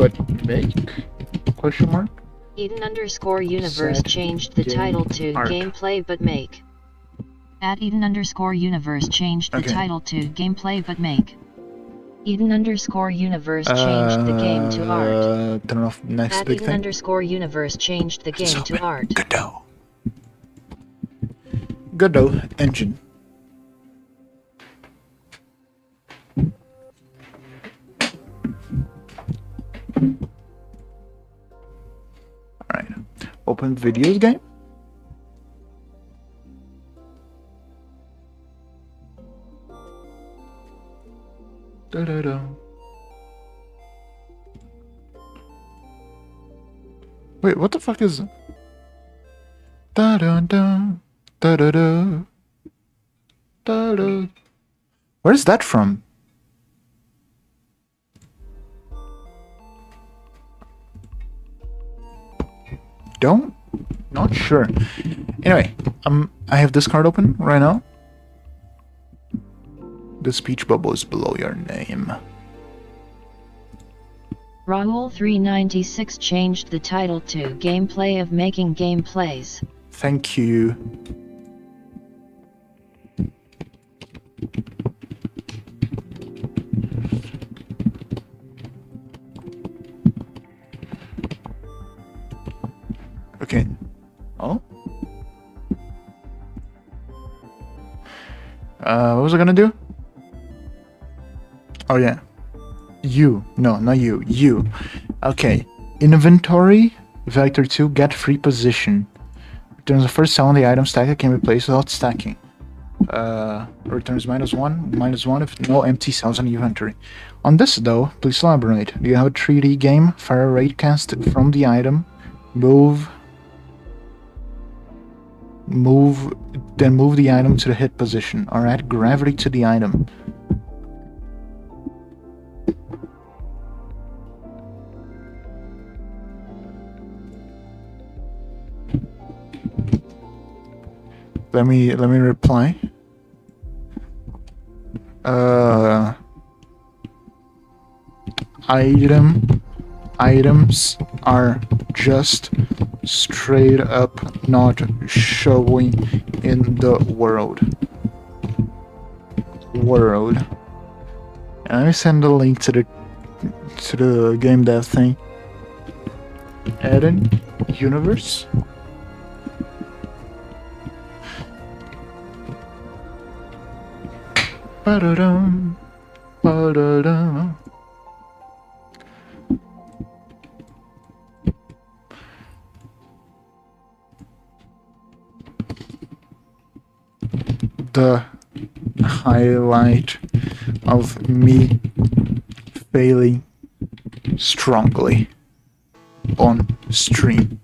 but make? Question mark? Aeden_universe Set changed the game title to art. gameplay but make. Aeden_universe changed the title to gameplay but make. Aeden_universe changed the game to art. Turn off next big thing. Aeden_universe changed the game to art. Godot. Godot engine. Alright. Open videos game. Da-da-da. Wait, what the fuck is... Da-da-da, da-da-da, da-da. Where's that from? Not sure. Anyway, I have this card open right now. The speech bubble is below your name. Raoul396 changed the title to Gameplay of Making Gameplays. Thank you. Okay. Oh? What was I gonna do? Oh yeah. You. No, not you. You. Okay. Inventory. Vector 2. Get free position. Returns the first cell on the item stack that can be placed without stacking. Returns -1 if no empty cells in the inventory. On this though, please elaborate. Do you have a 3D game? Fire a rate cast from the item. Then move the item to the hit position, or add gravity to the item. Let me reply. Items are just straight up not showing in the world. And I send a link to the game dev thing. Aeden universe. Ba-da-dum, ba-da-dum. The highlight of me failing strongly on stream.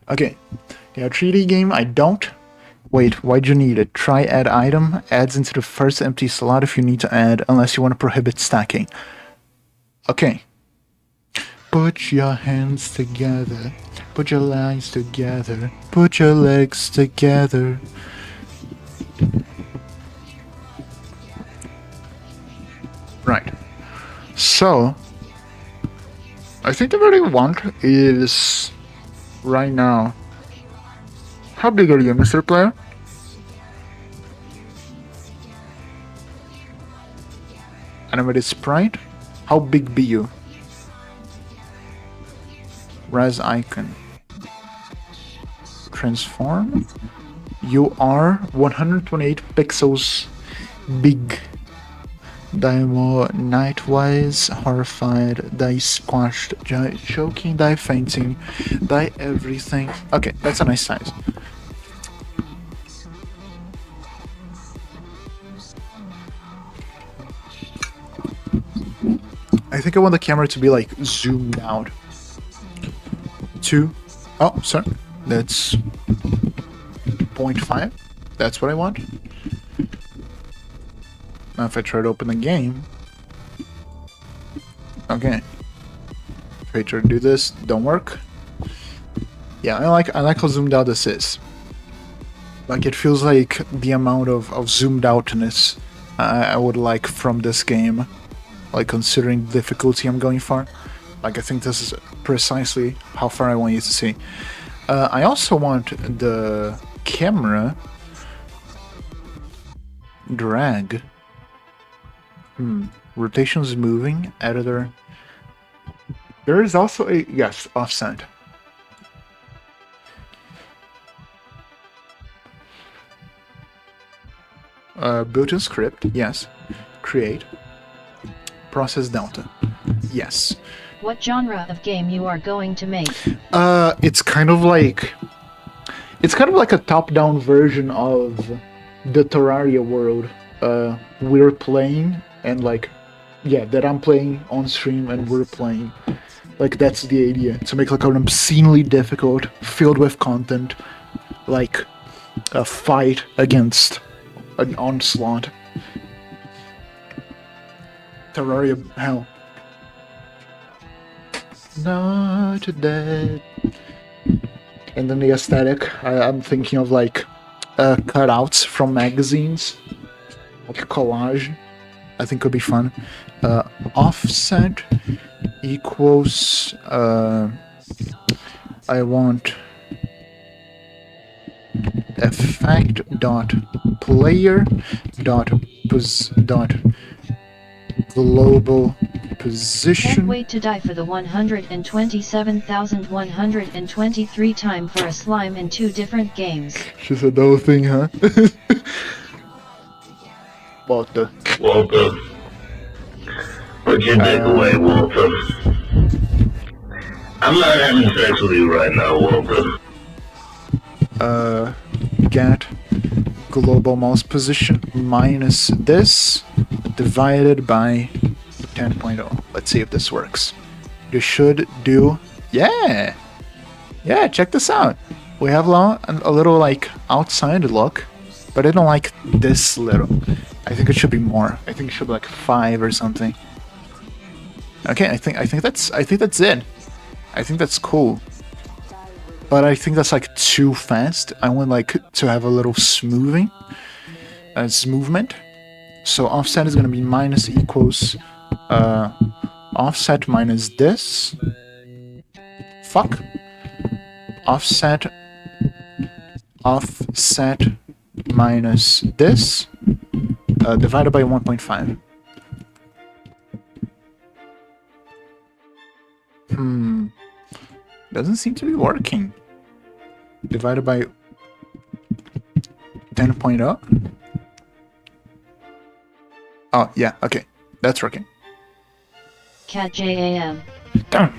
Okay, yeah, 3D game I don't. Wait, why'd you need it? Try add item, adds into the first empty slot if you need to add, unless you want to prohibit stacking. Okay. Put your hands together, put your lines together, put your legs together. Right. So, I think the very want is right now. How big are you, Mr. Player? Animated sprite? How big be you? Res icon. Transform? You are 128 pixels big. Die more nightwise, horrified, die squashed, choking, die fainting, die everything. Okay, that's a nice size. I think I want the camera to be like zoomed out. Oh, sorry. That's 0.5. That's what I want. Now if I try to open the game. Okay. If I try to do this, don't work. Yeah, I like how zoomed out this is. Like it feels like the amount of zoomed outness I would like from this game. like considering the difficulty I'm going for. Like I think this is precisely how far I want you to see. I also want the camera drag. Rotation is moving. Editor. There is also a yes offset. Built-in script, yes. Create. Process delta, yes. What genre of game you are going to make? It's kind of like a top-down version of the Terraria world. We're playing and like, yeah, that I'm playing on stream and we're playing. Like that's the idea, to make like an obscenely difficult, filled with content, like a fight against an onslaught. Terraria hell. Not dead. And then the aesthetic, I'm thinking of like cutouts from magazines, like collage. I think could be fun. Offset equals. I want effect dot player dot global position. Can't wait to die for the 127,123 time for a slime in 2 different games. She said the whole thing, huh? Walter. What's your takeaway, Walter? I'm not having sex with you right now, Walter. Get global mouse position minus this divided by 10.0. Let's see if this works. You should do, yeah, check this out. We have a little like outside look, but I don't like this little. I think it should be more. I think it should be like 5 or something. Okay, I think that's it. I think that's cool. But I think that's like too fast. I want like to have a little smoothing, movement. So offset is gonna be minus equals offset minus this. Fuck. Offset minus this divided by 1.5. Doesn't seem to be working. Divided by 10.0. Oh, yeah, okay. That's working. Cat JAM. Tempo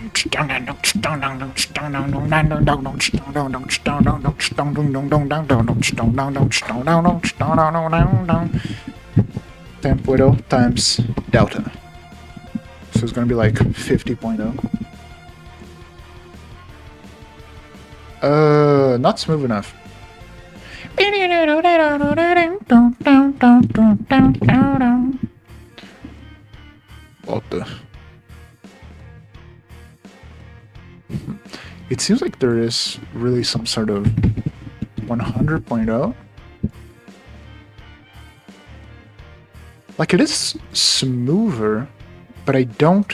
times delta. So it's gonna be like 50.0. Not smooth enough. What the? It seems like there is really some sort of 100.0. Like it is smoother, but I don't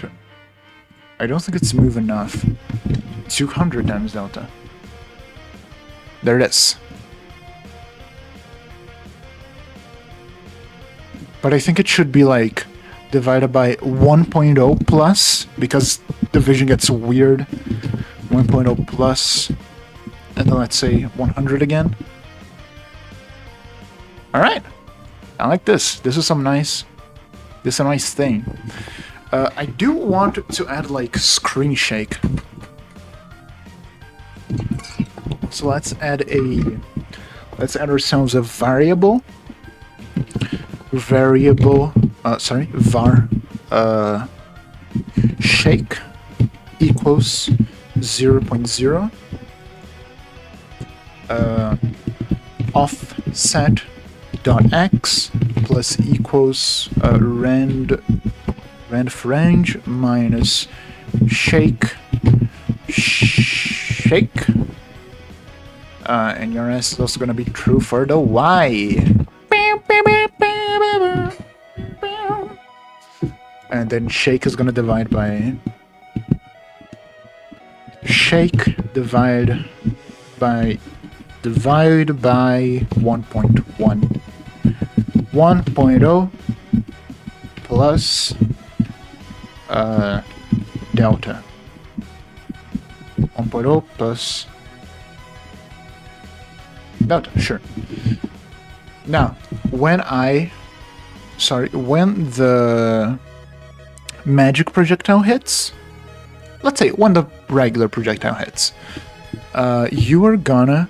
think it's smooth enough. 200 times delta. There it is. But I think it should be like divided by 1.0 plus, because the vision gets weird. 1.0 plus, and then let's say 100 again. Alright. I like this. This is a nice thing. I do want to add like screen shake. So let's add ourselves a variable. Var shake equals 0.0 offset dot x plus equals rand range minus shake, and your S is also gonna be true for the Y. And then shake is gonna divide by shake divide by 1.1. 1.0 plus delta. 1.0 plus delta, sure. Now, when the magic projectile hits, let's say when the regular projectile hits, you are gonna...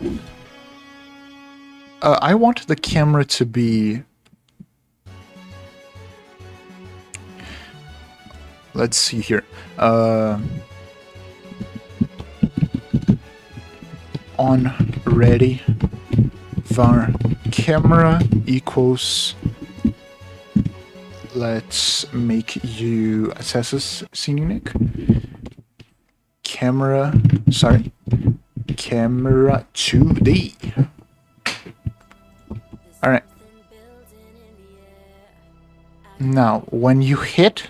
I want the camera to be... Let's see here. On ready var camera equals... Let's make you access scene unique. Camera 2D. Alright. Now, when you hit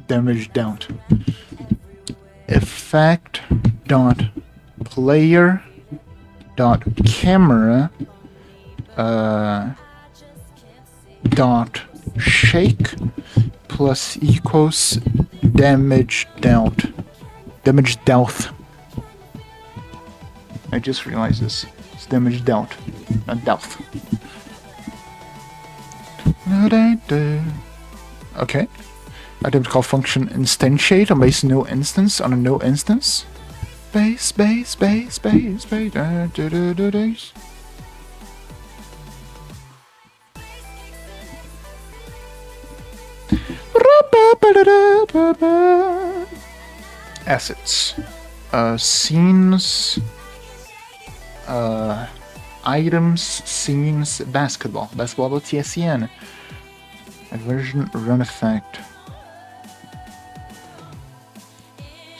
damage down. Effect dot player dot camera dot shake plus equals damage dealt. Damage dealt. I just realized this. It's damage dealt, not dealt. Okay. Item called function instantiate on base no instance on a no instance. Base. Assets. Scenes. Items, scenes, basketball. Basketball.tscn. Aversion run effect.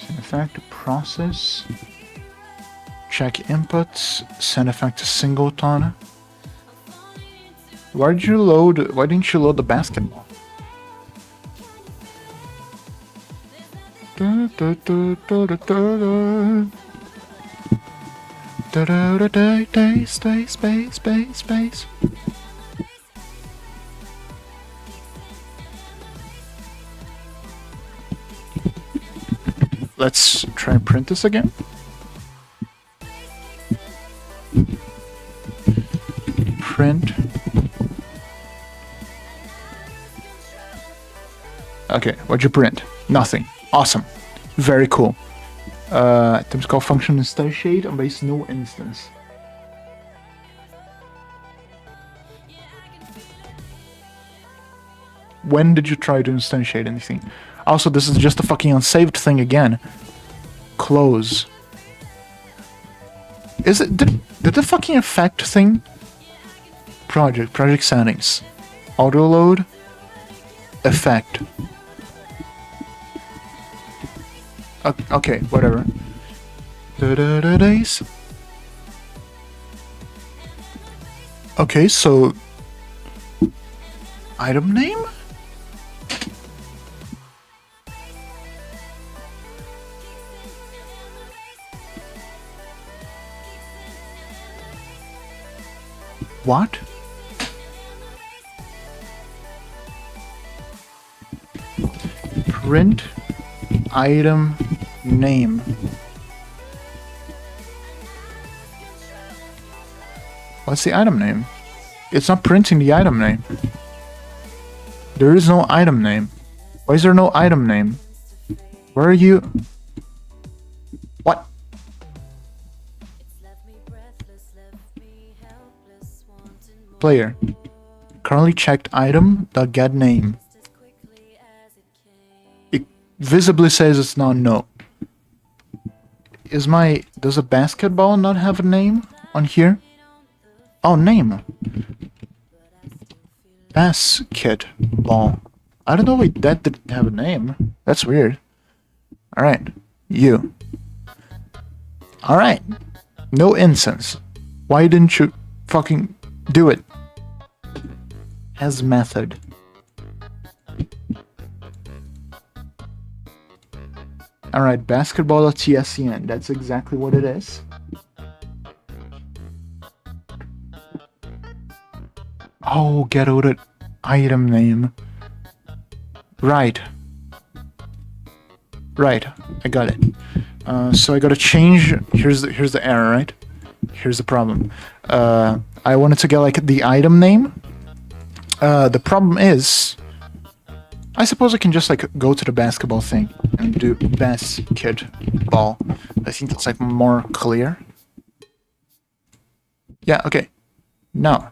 Send effect to process. Check inputs. Send effect to singleton. Why didn't you load the basketball? Space. Let's try and print this again. Print. Okay, what'd you print? Nothing. Awesome. Very cool. Items called function instantiate on base no instance. When did you try to instantiate anything? Also, this is just a fucking unsaved thing again. Close. Is it... Did the fucking effect thing... Project settings. Auto load. Effect. Okay, whatever. Okay, so... Item name? What? Print item name. What's the item name? It's not printing the item name. There is no item name. Why is there no item name? Where are you? What? Player. Currently checked item.get name. It visibly says it's not no. Does a basketball not have a name on here? Oh, name. Basketball. I don't know why that didn't have a name. That's weird. Alright. You. Alright. No instance. Why didn't you fucking do it? Has method. Alright, basketball.tscn. That's exactly what it is. Oh, get out of item name. Right. Right, I got it. So I gotta change. Here's the error, right? Here's the problem. I wanted to get like the item name. The problem is, I suppose I can just like go to the basketball thing and do basketball. I think that's like more clear. Yeah, okay. No.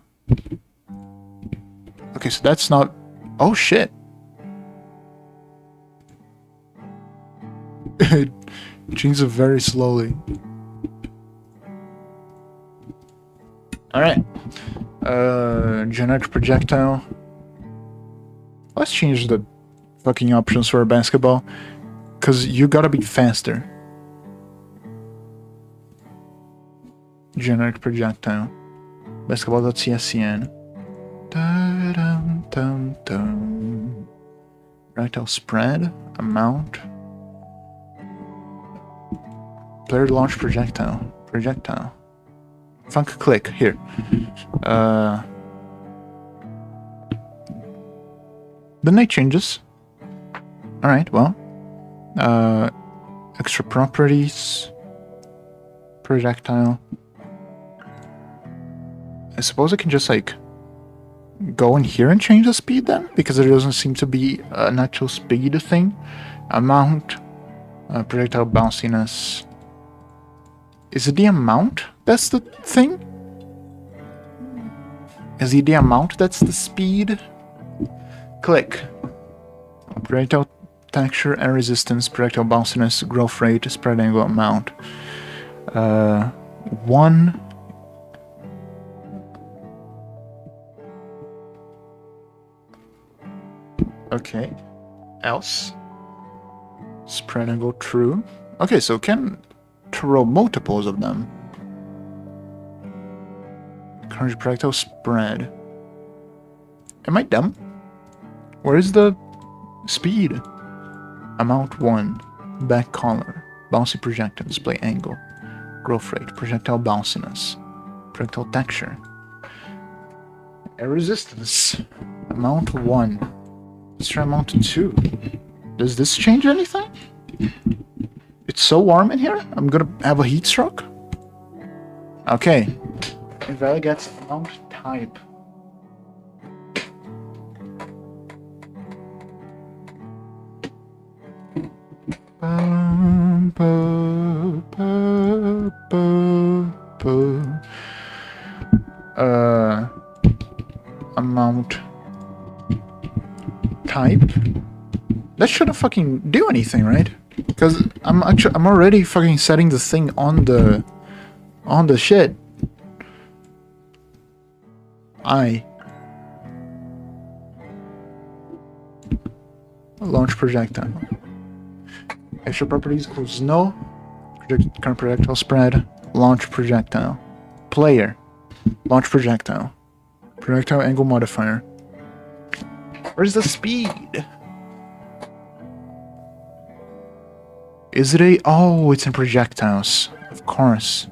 Okay, so that's not... Oh shit. It changes it very slowly. Alright. Generic projectile. Let's change the fucking options for basketball. Cause you gotta be faster. Generic projectile. Basketball.cscn. Dum-dum-dum-dum. Projectile spread. Amount. Player launch projectile. Projectile. Funk click. Here. The night changes. Alright, well. Extra properties. Projectile. I suppose I can just like go in here and change the speed then? Because there doesn't seem to be an actual speed thing. Amount. Projectile bounciness. Is it the amount that's the thing? Is it the amount that's the speed? Click. Projectile texture and resistance, projectile bounciness, growth rate, spread angle, amount. 1. Okay. Else. Spread angle true. Okay, so can throw multiples of them. Current projectile spread. Am I dumb? Where is the speed? Amount 1. Back color. Bouncy projectile. Display angle. Growth rate. Projectile bounciness. Projectile texture. Air resistance. Amount 1. Let's try amount 2. Does this change anything? It's so warm in here? I'm gonna have a heat stroke? Okay. Invalid gets amount type. Amount type. That shouldn't fucking do anything, right? Because I'm already fucking setting the thing on the shit. Launch projectile. Extra properties equals no. Current projectile spread. Launch projectile. Player. Launch projectile. Projectile angle modifier. Where's the speed? Is it a... Oh, it's in projectiles. Of course.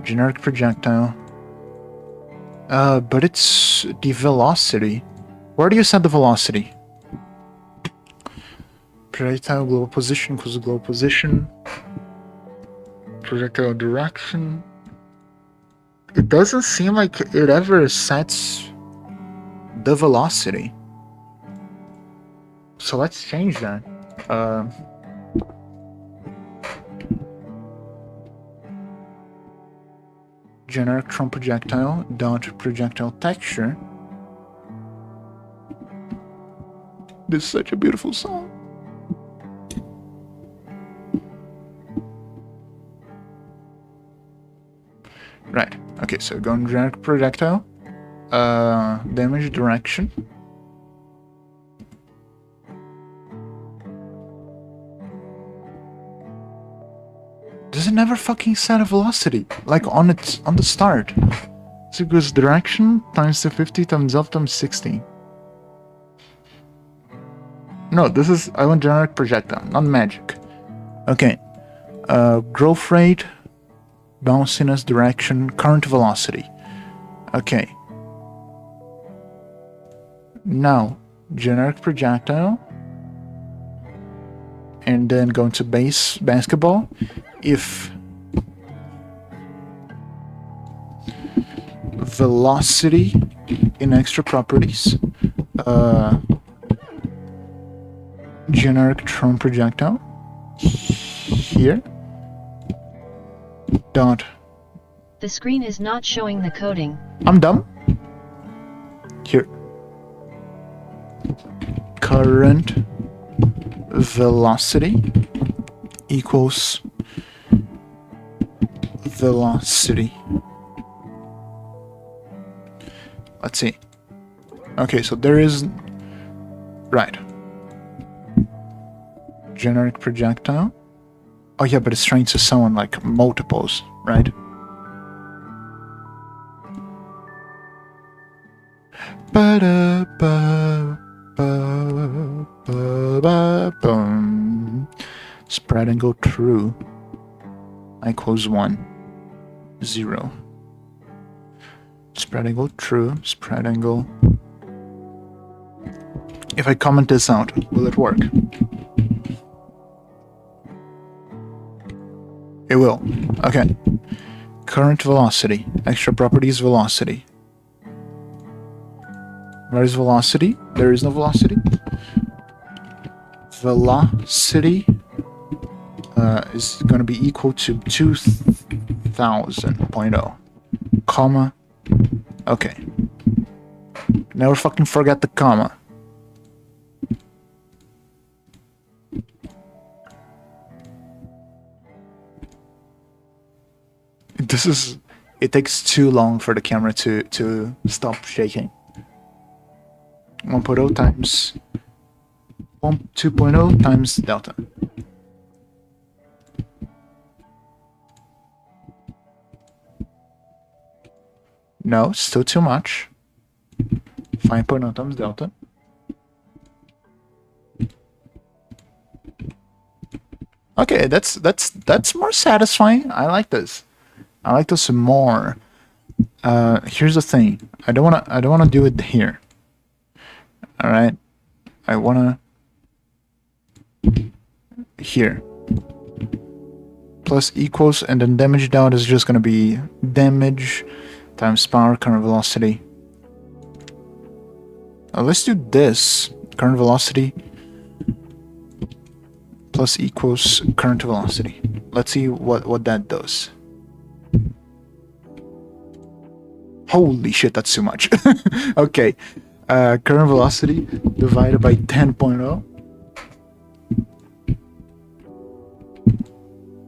Generic projectile. But it's the velocity. Where do you set the velocity? Projectile global position equals global position. Projectile direction. It doesn't seem like it ever sets the velocity. So let's change that. Generic from projectile dot projectile texture. This is such a beautiful song. Right. Okay, so go on generic projectile. Damage direction. Does it never fucking set a velocity? Like on the start. So it goes direction times 250 times up times 60. No, this is, I want generic projectile, not magic. Okay. Growth rate, bounciness, direction, current velocity. Okay. Now, generic projectile. And then go into base basketball. If velocity in extra properties, generic tron projectile here dot. The screen is not showing the coding. I'm dumb. Here, current velocity equals velocity. Let's see. Okay, so there is, right, generic projectile. Oh yeah, but it's trying to sound like multiples, right? Ba-da-ba-ba-ba-bum. Spread angle true equals 1, 0. Spread angle true, spread angle. If I comment this out, will it work? It will. Okay. Current velocity. Extra properties velocity. Where is velocity? There is no velocity. Velocity is going to be equal to 2000.0, comma. Okay. Never fucking forget the comma. This is... It takes too long for the camera to stop shaking. 1.0 times 2.0 times delta. No, still too much. 5.0 times delta. Okay, that's more satisfying. I like this. I like this more. Here's the thing. I don't wanna do it here. All right, I wanna here plus equals, and then damage down is just gonna be damage times power current velocity. Let's do this. Current velocity plus equals current velocity. Let's see what that does. Holy shit, that's too much. Okay. Current velocity divided by 10.0.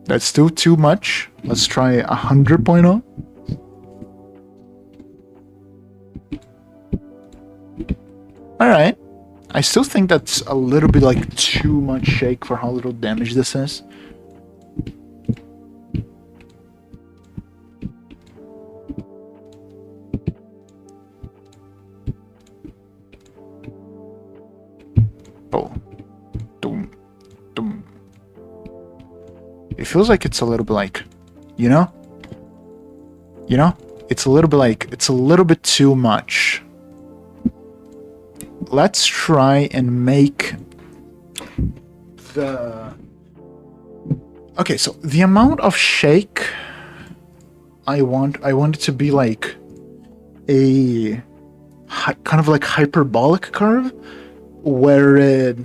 That's still too much. Let's try 100.0. Alright. I still think that's a little bit like too much shake for how little damage this is. It feels like it's a little bit like, you know, it's a little bit like, it's a little bit too much. Let's try and make the, okay, so the amount of shake I want it to be like a kind of like hyperbolic curve where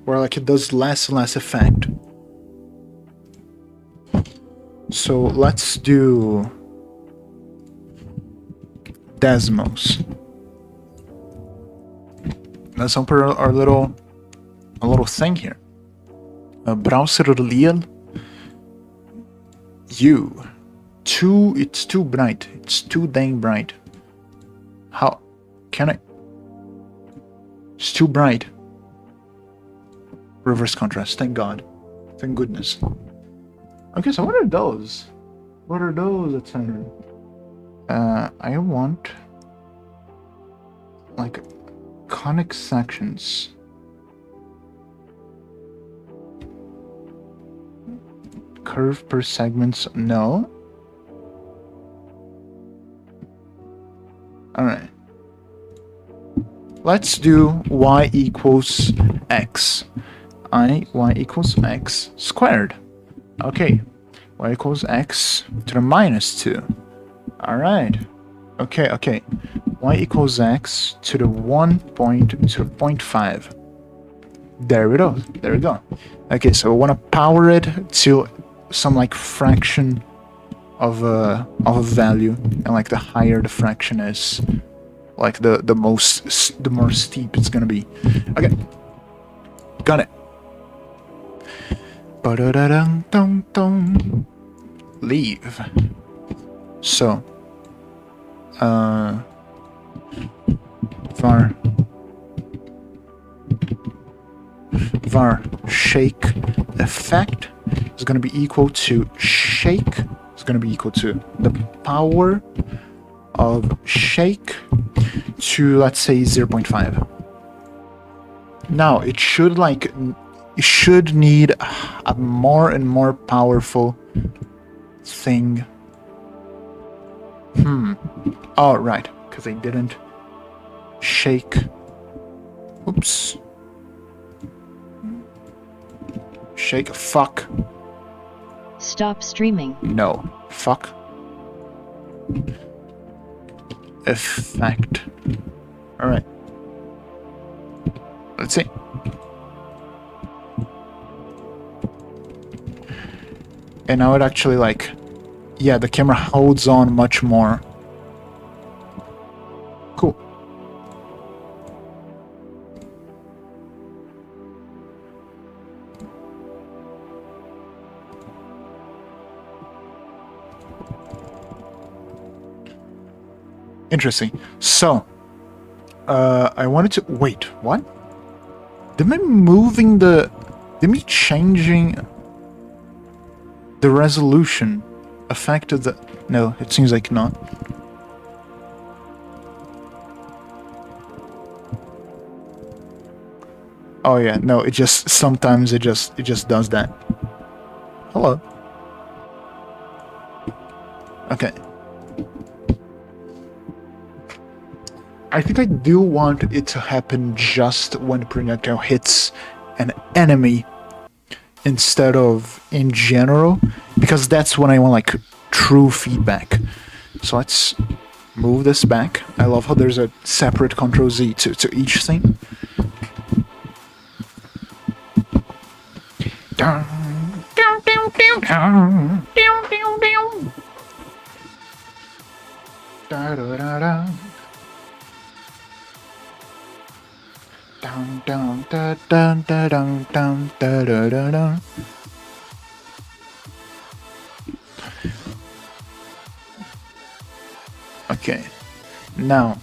like it does less and less effect. So let's do Desmos. Let's open our little thing here. Browser real. It's too bright. It's too dang bright. How can I? It's too bright. Reverse contrast. Thank God. Thank goodness. Okay, so what are those? What are those, etc.? I want like conic sections. Curve per segments, no. Alright. Let's do y equals x. Y equals x squared. Okay. Y equals x to the minus 2. Alright. Okay. Y equals x to the 0.5. There we go. Okay, so we want to power it to some like fraction of a value, and like the higher the fraction is, like the more steep it's gonna be. Okay, got it. Leave. So, var shake effect is going to be equal to shake. It's going to be equal to the power of shake to, let's say, 0.5. Now it should need a more and more powerful thing. Oh, right, because I didn't shake. Oops. Shake. Fuck. Stop streaming. No. Fuck. Effect. Alright. Let's see. And now it actually, like, yeah, the camera holds on much more. Cool. Interesting. So, I wanted to... Wait, what? Did me changing the resolution affected the... No, it seems like not. Oh yeah, no, it just... Sometimes it just does that. Hello. Okay. I think I do want it to happen just when the projectile hits an enemy instead of in general, because that's when I want like true feedback. So let's move this back. I love how there's a separate Ctrl Z to each thing. Okay, now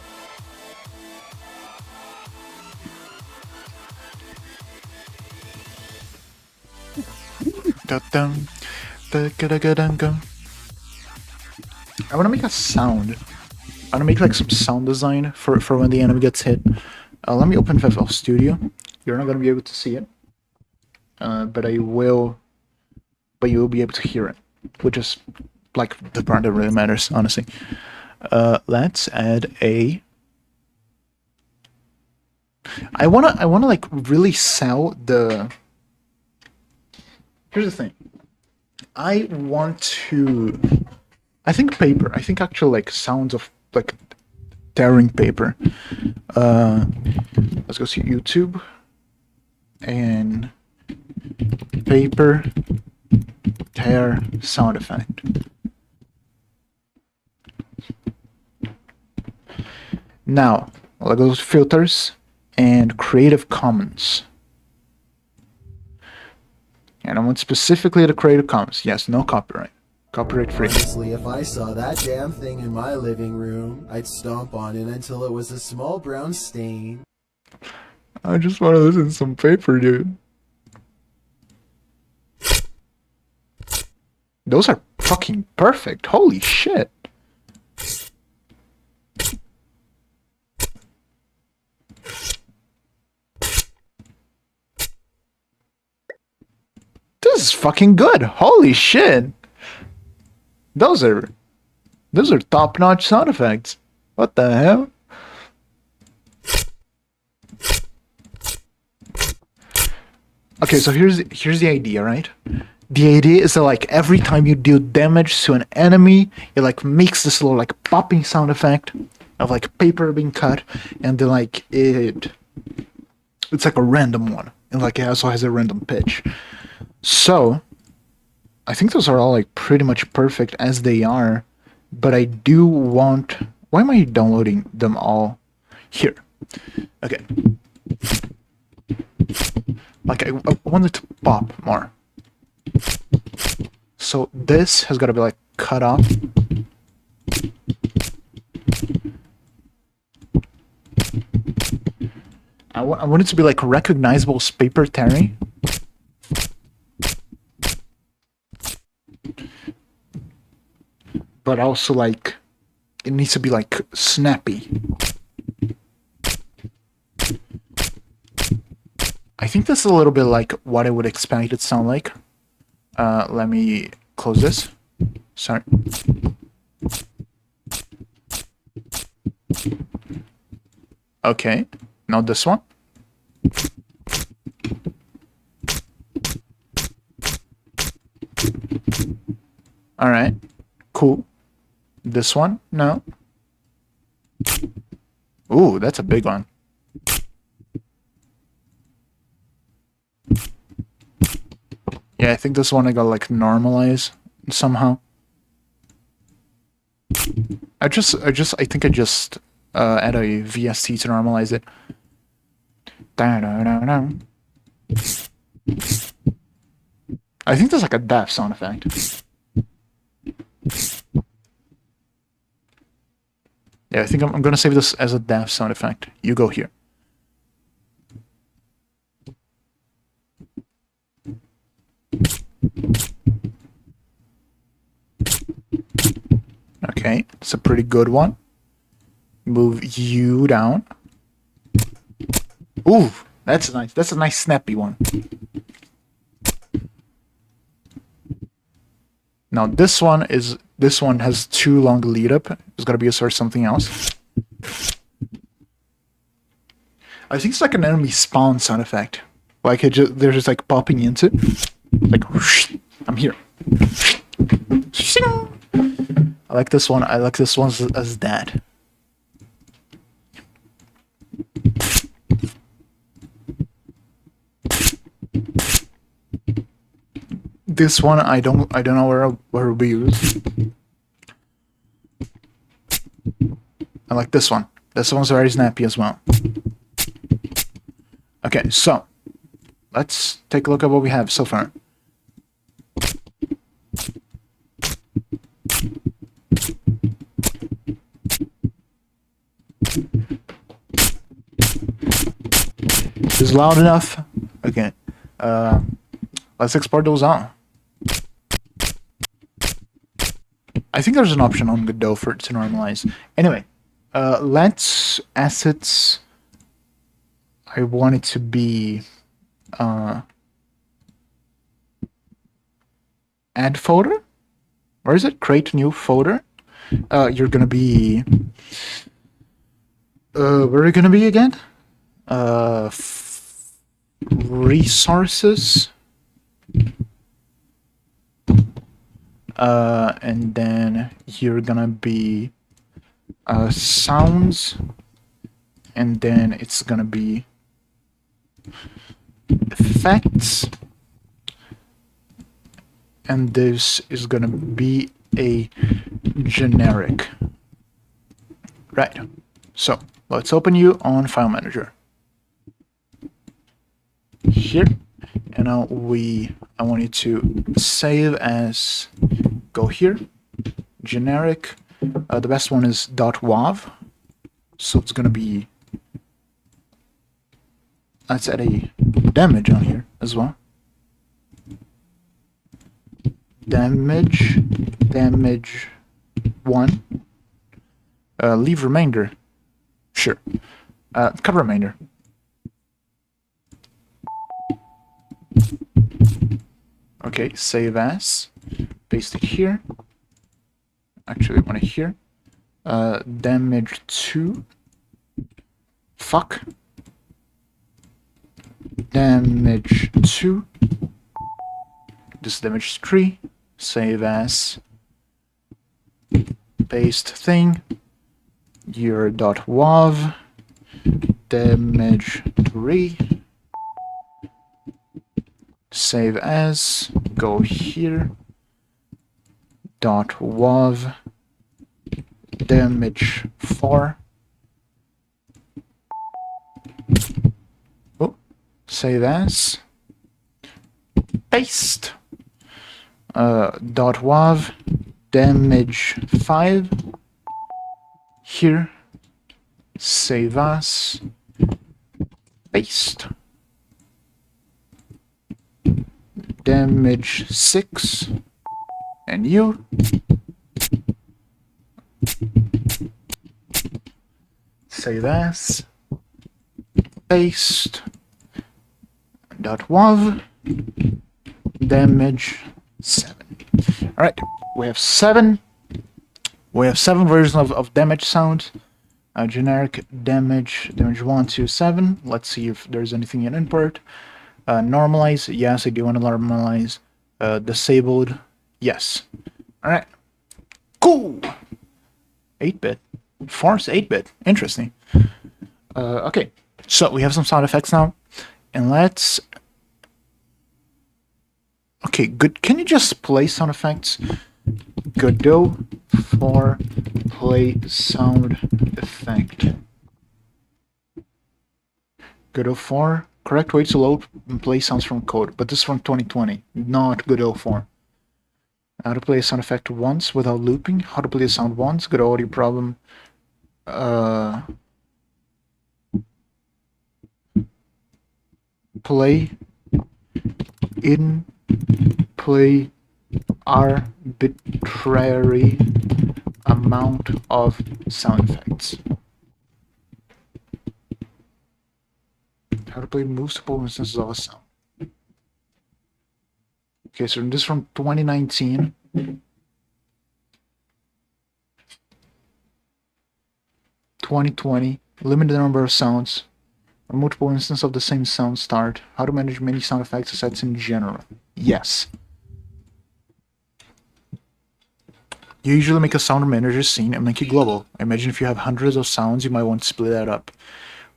I want to make a sound. I want to make like some sound design for when the enemy gets hit. Let me open FFL Studio. You're not going to be able to see it, but you will be able to hear it, which is like the part that really matters, honestly. Let's add a... I wanna like really sell the... Here's the thing. I want to... I think paper. I think actual like sounds of like tearing paper. Let's go see YouTube and paper tear sound effect. Now, I'll go to filters and Creative Commons. And I want specifically the Creative Commons. Yes, no copyright. Copyright free. Honestly, if I saw that damn thing in my living room, I'd stomp on it until it was a small brown stain. I just want to listen to some paper, dude. Those are fucking perfect. Holy shit. This is fucking good. Holy shit. Those are top-notch sound effects. What the hell? Okay, so here's the idea, right? The idea is that like every time you deal damage to an enemy, it like makes this little like popping sound effect of like paper being cut, and then like it's like a random one, and like it also has a random pitch. So I think those are all like pretty much perfect as they are, but I do want. Why am I downloading them all here? Okay. Like I want it to pop more. So this has got to be like cut off. I want it to be like recognizable as paper tearing. But also like it needs to be like snappy. I think that's a little bit like what I would expect it to sound like. Let me close this. Sorry. Okay, now this one. Alright, cool. This one? No. Ooh, that's a big one. Yeah, I think this one I gotta like normalize somehow. I think I just add a VST to normalize it. I think there's like a deaf sound effect. Yeah, I think I'm gonna save this as a deaf sound effect. You go here. Okay, it's a pretty good one. Move you down. Ooh, that's nice. That's a nice snappy one. Now this one has too long a lead up. It's gotta be a sort of something else. I think it's like an enemy spawn sound effect. Like they're just like popping into, like whoosh, I'm here. I like this one. I like this one as that. This one I don't know where it'll be used. I like this one. This one's very snappy as well. Okay, so let's take a look at what we have so far. Is loud enough? Okay. Let's export those out. I think there's an option on Godot for it to normalize. Anyway, let's assets. I want it to be add folder. Where is it? Create new folder. You're gonna be. Where are you gonna be again? Resources. And then you're gonna be sounds, and then it's gonna be effects, and this is gonna be a generic. Right. So let's open you on File Manager. Here, and now I want you to save as, go here, generic. The best one is .wav, so it's gonna be. Let's add a damage on here as well. damage, damage 1, leave remainder, sure, cut remainder. Okay, save as, paste it here, actually I want it here, damage 2, fuck, damage 2, this damage 3, save as, paste thing, your .wav, damage 3, save as, go here, .wav, damage 4, oh, save as, paste, .wav, damage 5, here, save as, paste, damage 6, and you, save as, paste, .wav, damage 7. Alright, we have 7 versions of damage sound. Generic damage 1 to 7. Let's see if there's anything in import. Normalize, yes, I do want to normalize. Disabled, yes. Alright, cool! 8-bit. Force 8-bit, interesting. Okay, so we have some sound effects now. And let's... Okay, good. Can you just play sound effects? Godot for play sound effect. Godot 4, correct way to load and play sounds from code, but this is from 2020, not Godot 4. How to play a sound effect once without looping, how to play a sound once, Godot audio problem. Play in play arbitrary amount of sound effects. How to play multiple instances of a sound. Okay, so this is from 2019. 2020, limited number of sounds. Or multiple instances of the same sound start. How to manage many sound effects sets in general. Yes. You usually make a sound manager scene and make it global. I imagine if you have hundreds of sounds, you might want to split that up.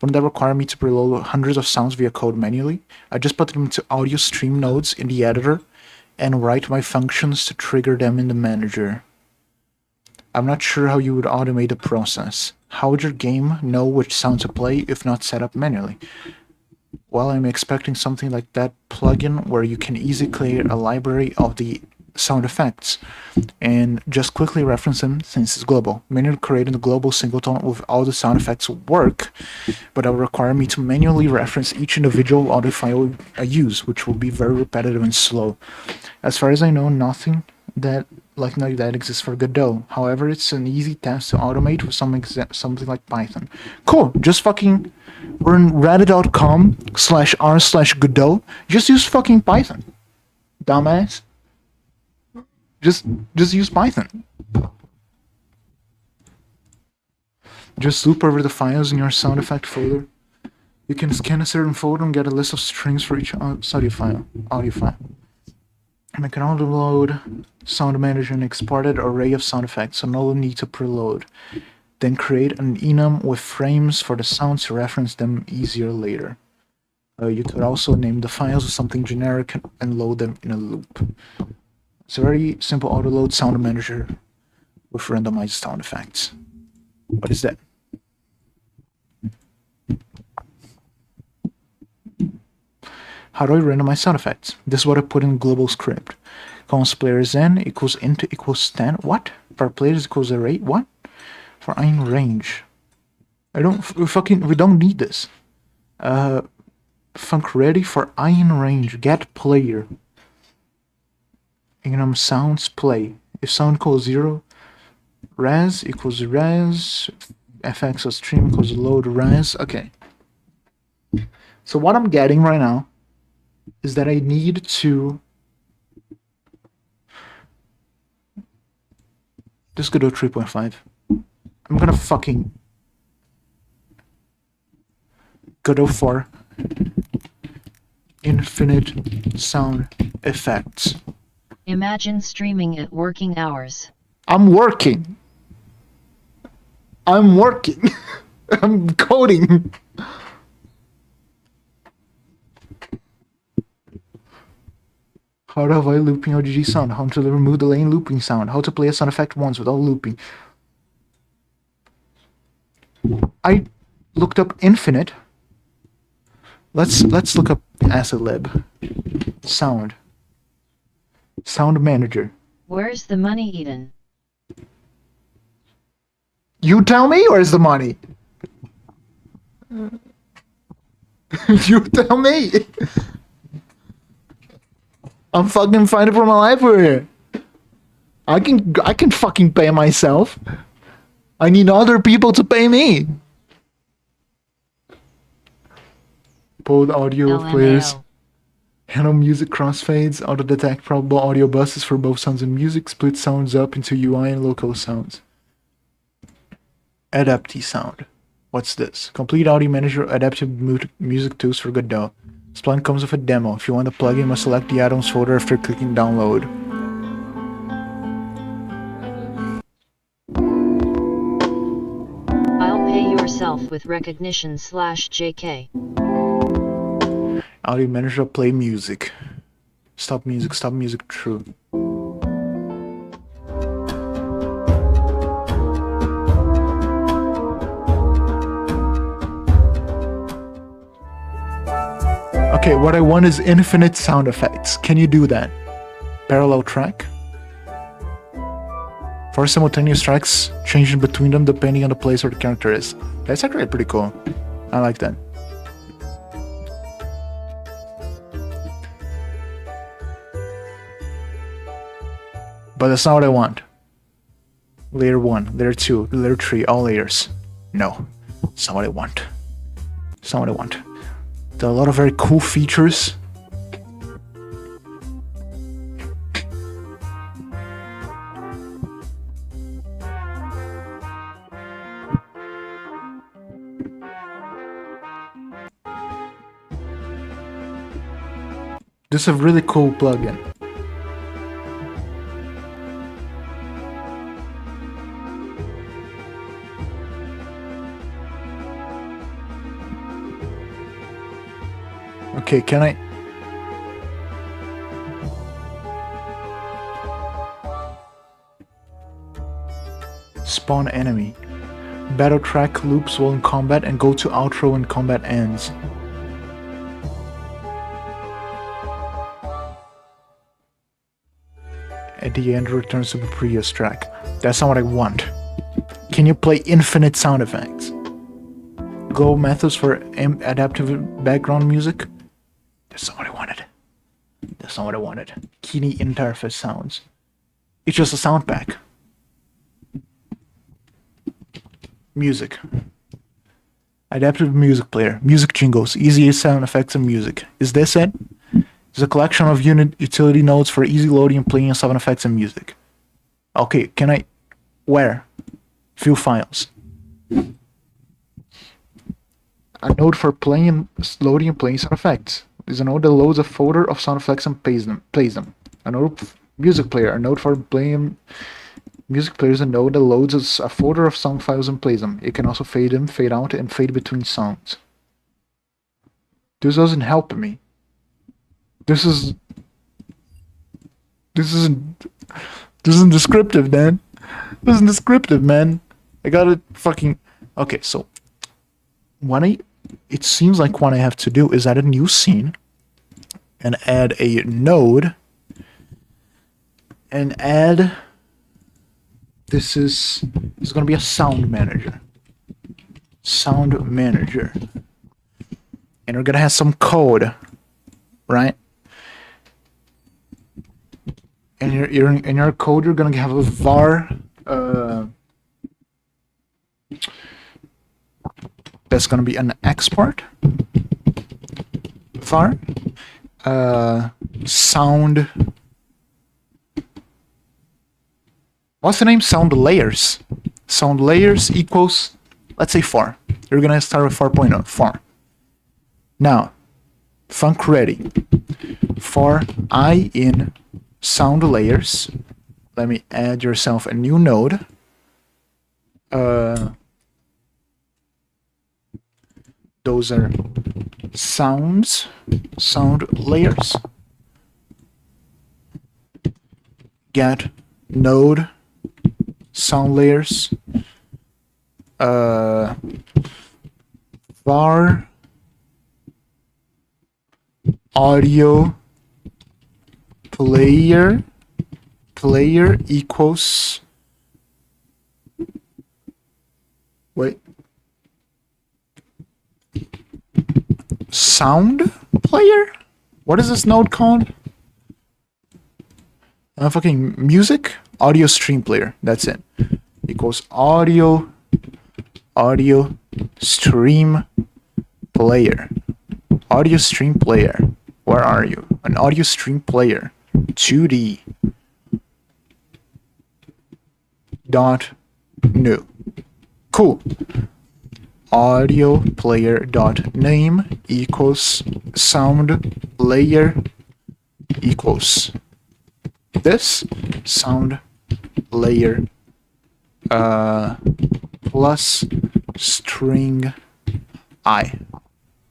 Wouldn't that require me to preload hundreds of sounds via code manually? I just put them into audio stream nodes in the editor and write my functions to trigger them in the manager. I'm not sure how you would automate the process. How would your game know which sound to play if not set up manually? Well, I'm expecting something like that plugin where you can easily create a library of the sound effects and just quickly reference them since it's global. Manually creating the global singleton with all the sound effects will work, but that will require me to manually reference each individual audio file I use, which will be very repetitive and slow. As far as I know, nothing like that exists for Godot. However, it's an easy task to automate with something like Python. Cool, just fucking run reddit.com/r/Godot. Just use fucking Python. Dumbass. Just use Python. Just loop over the files in your sound effect folder. You can scan a certain folder and get a list of strings for each audio file. And I can also load Sound Manager and export an array of sound effects, so no need to preload. Then create an enum with frames for the sounds to reference them easier later. You could also name the files with something generic and load them in a loop. It's a very simple auto-load Sound Manager with randomized sound effects. What is that? How do I randomize sound effects? This is what I put in global script. Const players n equals int equals 10. What? For players equals array. What? For aeden range. We don't need this. Func ready for aeden range. Get player. enum sounds play. If sound equals 0, res equals res, fx of stream equals load res. Okay. So what I'm getting right now is that I need to just go to 3.5. I'm gonna fucking go for infinite sound effects. Imagine streaming at working hours. I'm working. I'm coding. How to avoid looping OGG sound. How to remove delay in looping sound. How to play a sound effect once without looping. I looked up infinite. Let's look up acid lib. Sound manager. Where's the money, Eden? You tell me, where's the money? You tell me. I'm fucking fighting for my life over here. I can fucking pay myself. I need other people to pay me. Both audio LMAO. players. Handle music crossfades. Auto detect probable audio buses for both sounds and music. Split sounds up into UI and local sounds. Adapty sound. What's this? Complete audio manager adaptive music tools for Godot. Splunk comes with a demo. If you want the plugin, you must select the add-ons folder after clicking download. I'll pay yourself with recognition/JK. Audio manager play music. Stop music true. Okay, what I want is infinite sound effects. Can you do that? Parallel track. For simultaneous tracks, changing between them depending on the place where the character is. That's actually pretty cool. I like that. But that's not what I want. Layer 1, layer 2, layer 3, all layers. No, that's not what I want. That's not what I want. There are a lot of very cool features. This is a really cool plugin. Okay, can I... Spawn enemy. Battle track loops while in combat and go to outro when combat ends. At the end returns to the previous track. That's not what I want. Can you play infinite sound effects? Go methods for adaptive background music? That's not what I wanted. That's not what I wanted. Key interface sounds. It's just a sound pack. Music. Adaptive music player. Music jingles. Easy sound effects and music. Is this it? It's a collection of utility nodes for easy loading and playing sound effects and music. Okay, can I... Where? View files. A node for playing, loading and playing sound effects. There's a node that loads a folder of sound effects and plays them. A node music player. A node for playing music players. A node that loads a folder of sound files and plays them. It can also fade in, fade out, and fade between sounds. This doesn't help me. This isn't descriptive, man. This isn't descriptive, man. I gotta fucking... Okay, so... It seems like what I have to do is add a new scene and add a node and add... This is going to be a sound manager. Sound manager. And we're going to have some code, right? in your code, you're gonna have a var that's gonna be an export var sound. What's the name? Sound layers. Sound layers equals, let's say 4. You're gonna start with 4.0. 4. Now, func ready for I in sound layers. Let me add yourself a new node. Those are sound layers. Get node sound layers. Var audio player equals, wait, sound player? What is this node called? Fucking music audio stream player. That's it. Equals audio stream player. Audio stream player. Where are you? An audio stream player. 2D. Dot new. Cool. Audio player dot name equals sound layer equals this sound layer plus string I.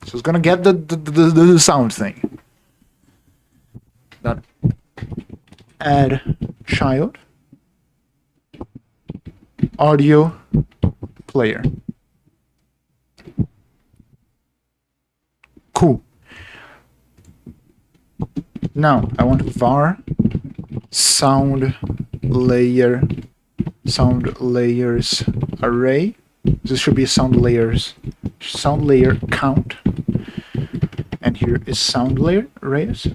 So it's gonna get the sound thing. Dot add child audio player. Cool. Now I want var sound layers array. This should be sound layer count. And here is sound layers.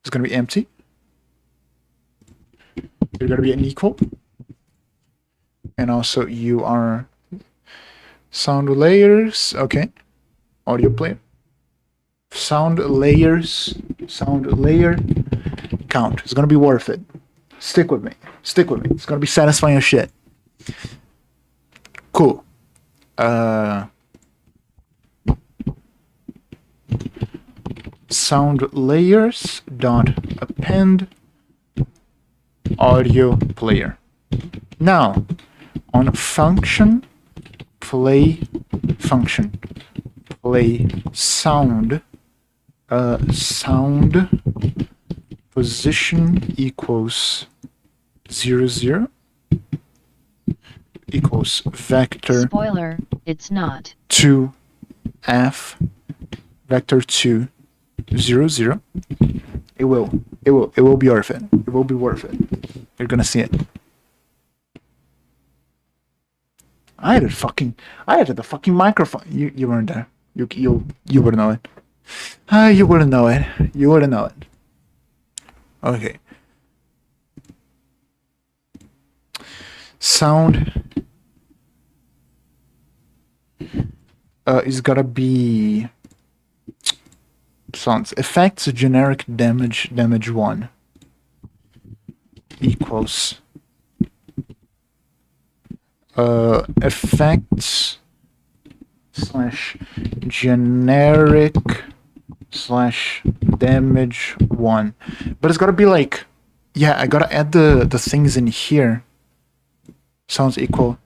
It's gonna be empty. You're gonna be an equal. And also you are sound layers, okay. Audio player. Sound layer count. It's gonna be worth it. Stick with me. It's gonna be satisfying as shit. Cool. Sound layers dot append audio player. Now on function play sound position equals 0 equals vector. Spoiler, it's not. 2 f vector 2 0 0. It will be worth it. It will be worth it. You're gonna see it. I had the fucking microphone. You weren't there. You wouldn't know it. You wouldn't know it. You wouldn't know it. Okay. Sound is gotta be sounds effects generic damage 1 equals effects slash generic slash damage 1. But it's gotta be like, yeah, I gotta add the things in here. Sounds equal.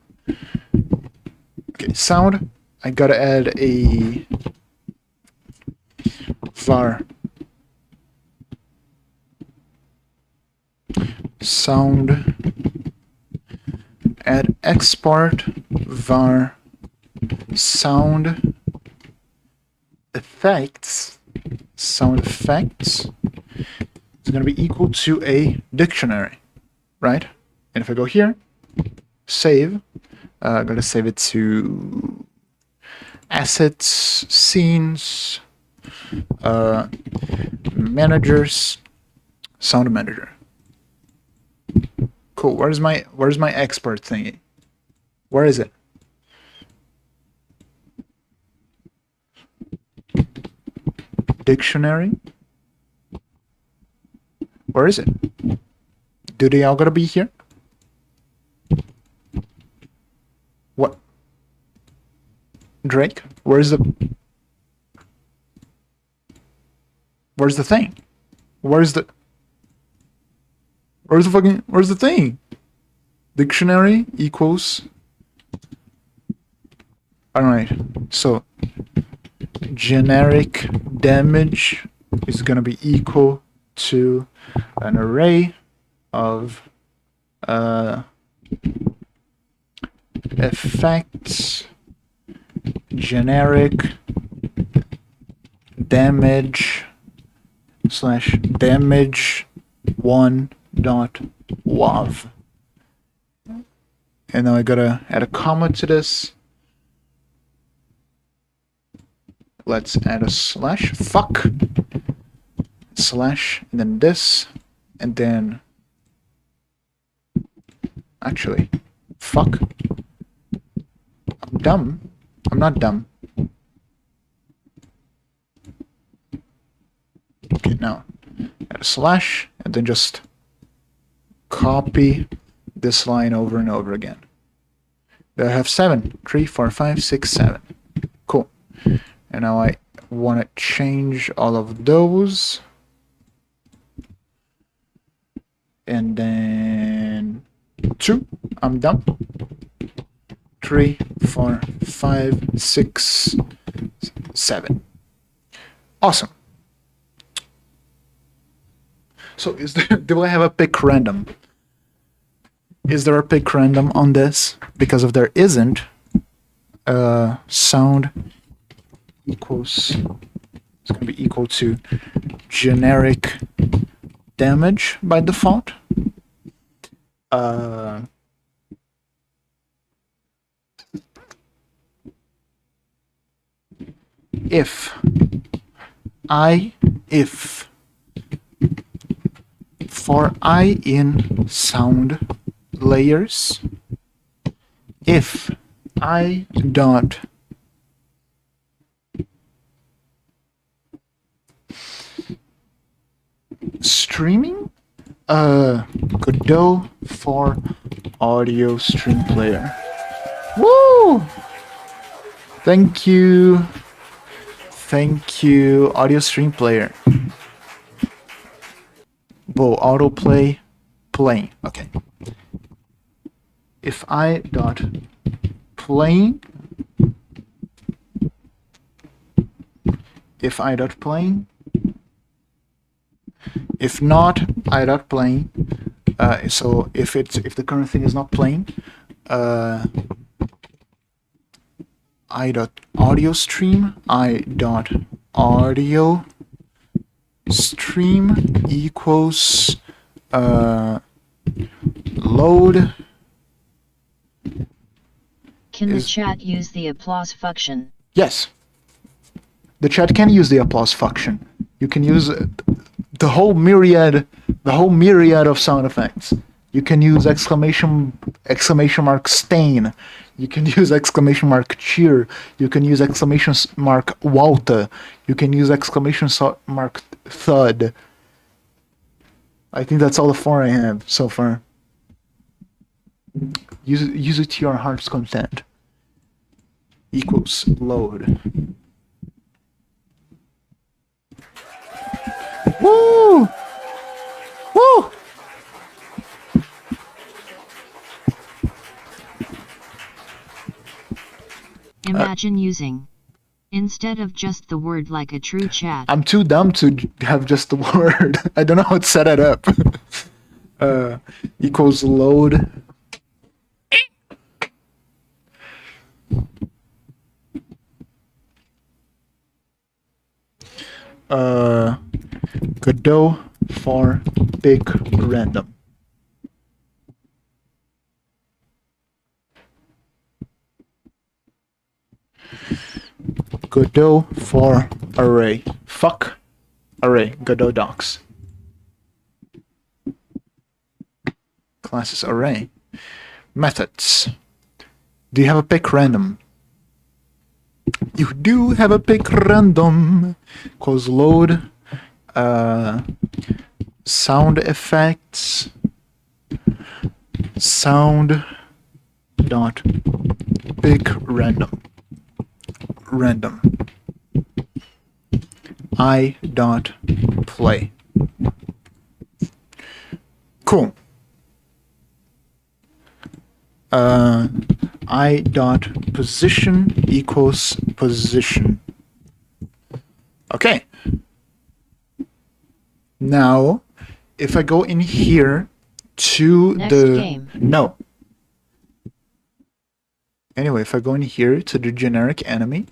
Okay, sound, I gotta add a var sound, add export var sound effects is going to be equal to a dictionary, right? And if I go here, save, I'm going to save it to assets, scenes, managers, sound manager. Cool. Where's my expert thingy? Where is it? Dictionary. Where is it? Do they all gotta be here? What? Drake? Where's the thing? Where's the thing? Dictionary equals. Alright, so generic damage is gonna be equal to an array of effects generic damage slash damage 1.wav. And now I gotta add a comma to this. Let's add a slash, fuck, slash, and then this, and then, actually, fuck, I'm dumb, I'm not dumb. Okay, now, add a slash, and then just copy this line over and over again. There I have 7, 3, 4, 5, 6, 7. Cool. And now I want to change all of those. And then 2. I'm done. 3, 4, 5, 6, 7. Awesome. So do I have a pick random? Is there a pick random on this? Because if there isn't, sound equals, it's going to be equal to generic damage by default. If for I in sound layers, if I dot streaming, Godot for audio stream player. Woo! Thank you, audio stream player. Whoa, autoplay playing. Okay. If I dot playing, if I dot playing, if not I dot playing, so if the current thing is not playing, I dot audio stream, I dot audio stream equals load. Can the chat use the applause function? Yes, the chat can use the applause function. You can use the whole myriad of sound effects. You can use exclamation mark stain. You can use exclamation mark cheer. You can use exclamation mark Walter. You can use exclamation mark thud. I think that's all the 4 I have so far. Use it to your heart's content. Equals load. Woo! Woo! Imagine using, instead of just the word like a true chat. I'm too dumb to have just the word. I don't know how to set it up. Equals load. Godot for pick random. Godot for array. Fuck array. Godot docs. classes array. Methods. Do you have a pick random? You do have a pick random. Cause load sound effects sound dot pick random I dot play. Cool. I dot position equals position. Okay. Now, if I go in here to Next the game. no. Anyway, if I go in here to the generic enemy,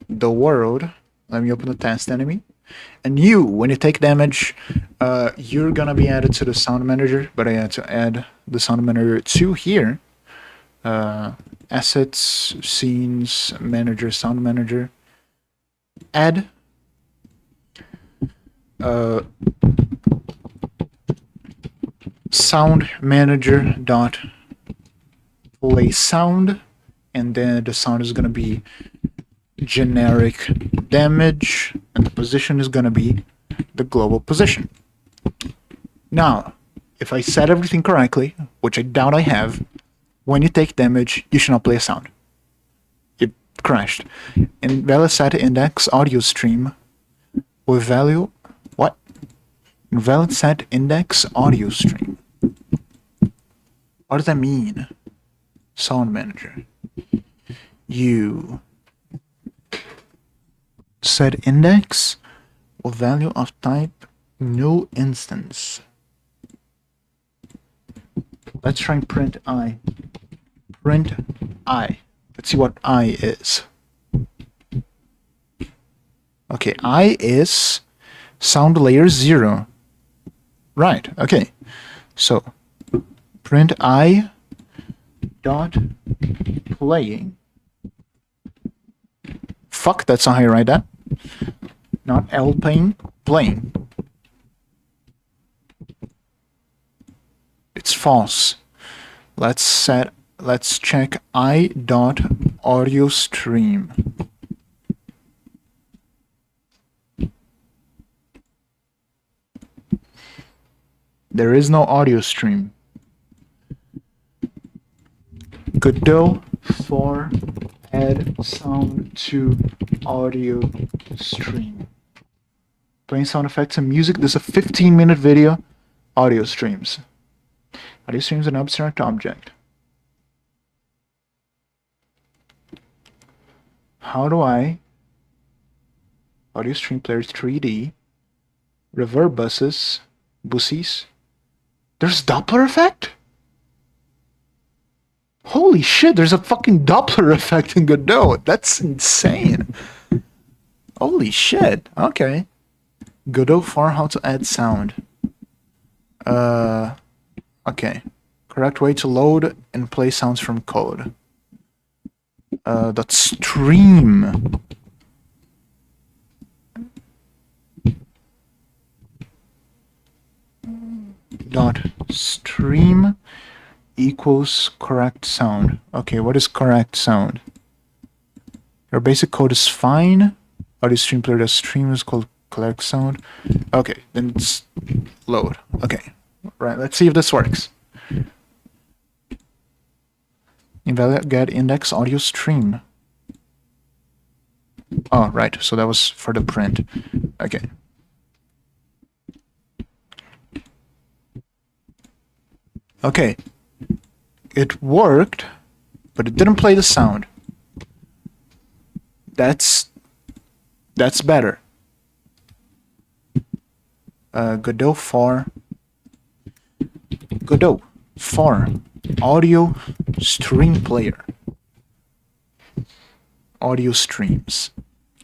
the world, let me open the test enemy, and you, when you take damage, you're gonna be added to the sound manager, but I had to add the sound manager to here. Assets, scenes, manager, sound manager. Add sound manager dot play sound, and then the sound is gonna be generic damage, and the position is gonna be the global position. Now, if I set everything correctly, which I doubt I have, when you take damage, you should not play a sound. It crashed. And value set index audio stream with value what? Invalid set index audio stream. What does that mean? Sound manager. You set index with value of type new instance. Let's try and print I. Print I. Let's see what I is. Okay, I is sound layer 0. Right, okay. So, print I dot playing. Fuck, that's not how you write that. Not L-pane, playing. It's false. Let's check I dot audio stream. There is no audio stream. Godot for add sound to audio stream. Playing sound effects and music. This is a 15-minute video. Audio streams. Audio streams an abstract object. How do I audio stream player 3D reverb buses? There's Doppler effect? Holy shit, there's a fucking Doppler effect in Godot. That's insane. Holy shit. Okay. Godot for how to add sound. Okay. Correct way to load and play sounds from code. Dot stream. Dot stream equals correct sound. Okay, what is correct sound? Your basic code is fine. Audio stream player dot stream is called correct sound. Okay, then it's load. Okay, right. Let's see if this works. Invalid get index audio stream. Oh, right. So that was for the print. Okay. Okay. It worked, but it didn't play the sound. That's better. Godot for audio stream player. Audio streams.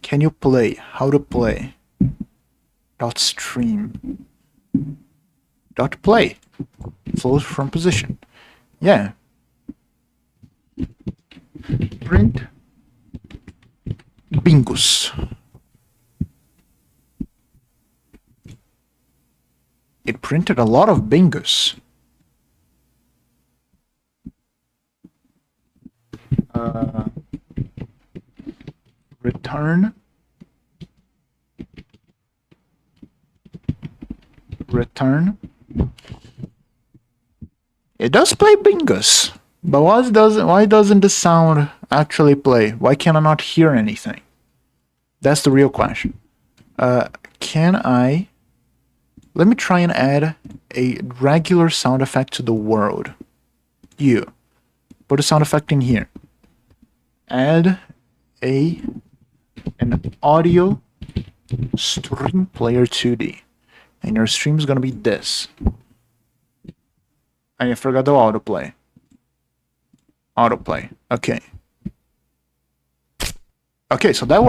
Can you play? How to play? Dot stream. Dot play. Flows from position. Yeah. Print bingus. It printed a lot of bingus. return it does play bingos, but why doesn't the sound actually play? Why can I not hear anything? That's the real question. Can I... Let me try and add a regular sound effect to the world. You. Put a sound effect in here. Add an audio stream player 2D. And your stream is gonna be this. And I forgot the autoplay. Autoplay. Okay. Okay, so that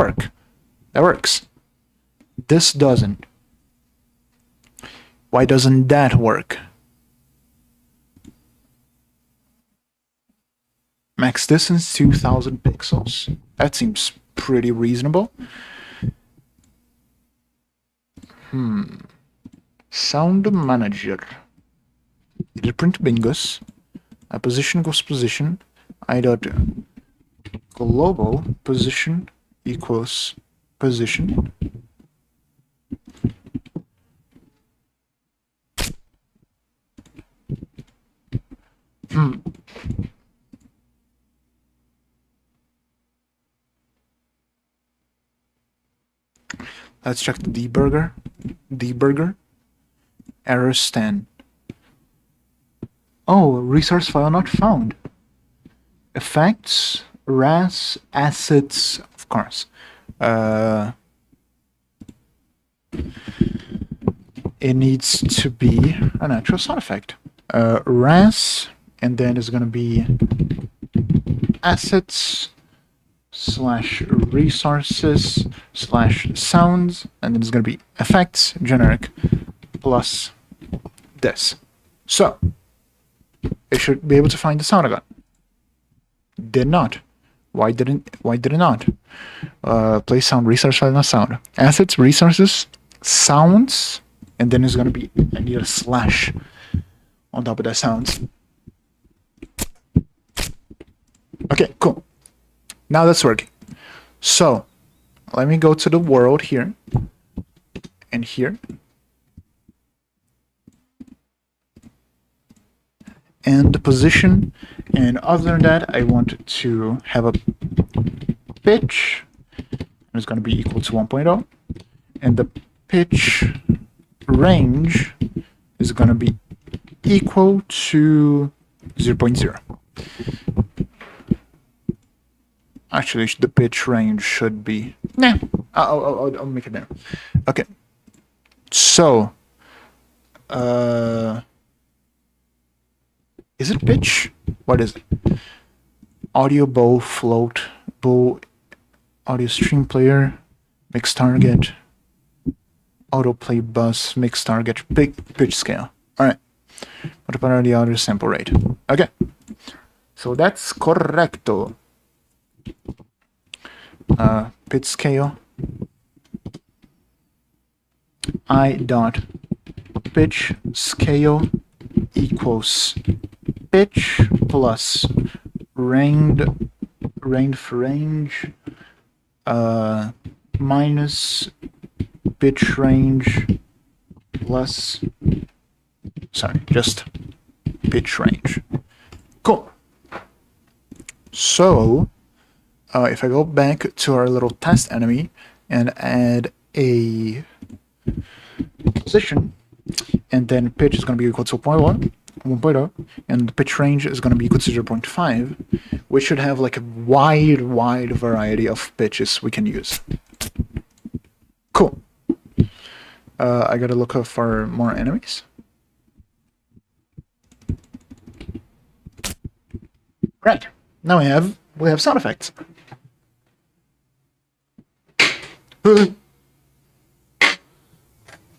works. This doesn't. Why doesn't that work? Max distance 2000 pixels. That seems pretty reasonable. Sound manager. It'll print bingos. A position equals position. I dot global position equals position. Let's check the debugger. Error 10. Oh, resource file not found. Effects, RAS, assets, of course. It needs to be an actual sound effect. RAS, and then it's gonna be assets / resources / sounds, and then it's gonna be effects generic plus this. So it should be able to find the sound again. Did not. Why did it not? Play sound, resource file, not sound. Assets, resources, sounds, and then it's gonna be, I need a slash on top of that sounds. Okay, cool. Now that's working. So let me go to the world here and here. And the position, and other than that, I want to have a pitch, and it's going to be equal to 1.0, and the pitch range is going to be equal to 0.0. Actually, the pitch range should be... Nah, I'll make it there. Okay. So, is it pitch? What is it? Audio bow, float, bow, audio stream player, mix target, autoplay bus, mix target, pitch scale. Alright. What about the audio sample rate? Okay. So that's correcto. Pitch scale. I dot pitch scale equals pitch plus range minus pitch range plus, sorry, just pitch range. Cool. So if I go back to our little test enemy and add a position, and then pitch is going to be equal to 1.0, and the pitch range is going to be equal to 0.5, we should have like a wide variety of pitches we can use. Cool. I gotta look up for more enemies. Right. Now we have sound effects.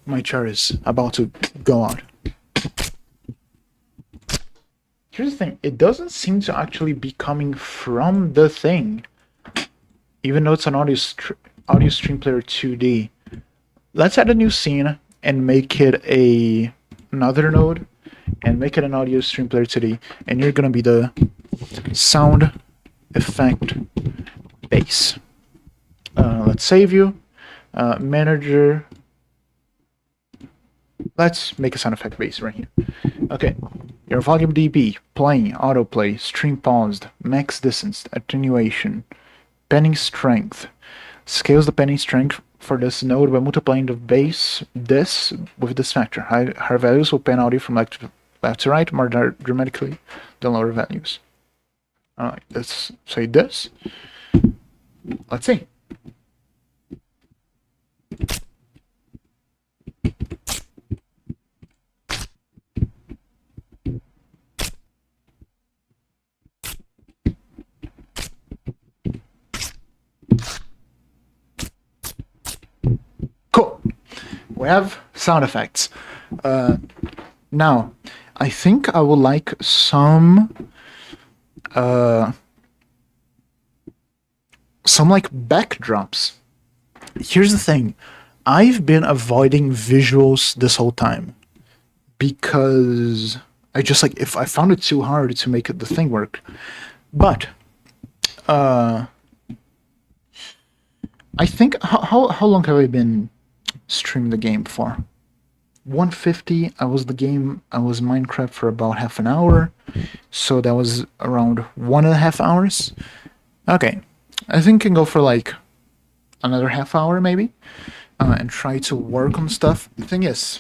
My chair is about to go out. Here's the thing, it doesn't seem to actually be coming from the thing, even though it's an audio stream player 2D. Let's add a new scene and make it another node, and make it an audio stream player 2D, and you're gonna be the sound effect base. Let's save you. Manager. Let's make a sound effect base right here. Okay. Your volume dB, playing, autoplay, stream paused, max distance, attenuation, penning strength. Scales the penning strength for this node by multiplying the base this with this factor. Higher values will pen audio from left to right more dramatically than lower values. Alright, let's say this. Let's see. Cool. We have sound effects. Now, I think I would like some like backdrops. Here's the thing. I've been avoiding visuals this whole time because I just like if I found it too hard to make the thing work. But I think how long have I been streaming the game for? 150. I was Minecraft for about half an hour, so that was around 1.5 hours. Okay, I think I can go for like another half hour maybe, and try to work on stuff. The thing is,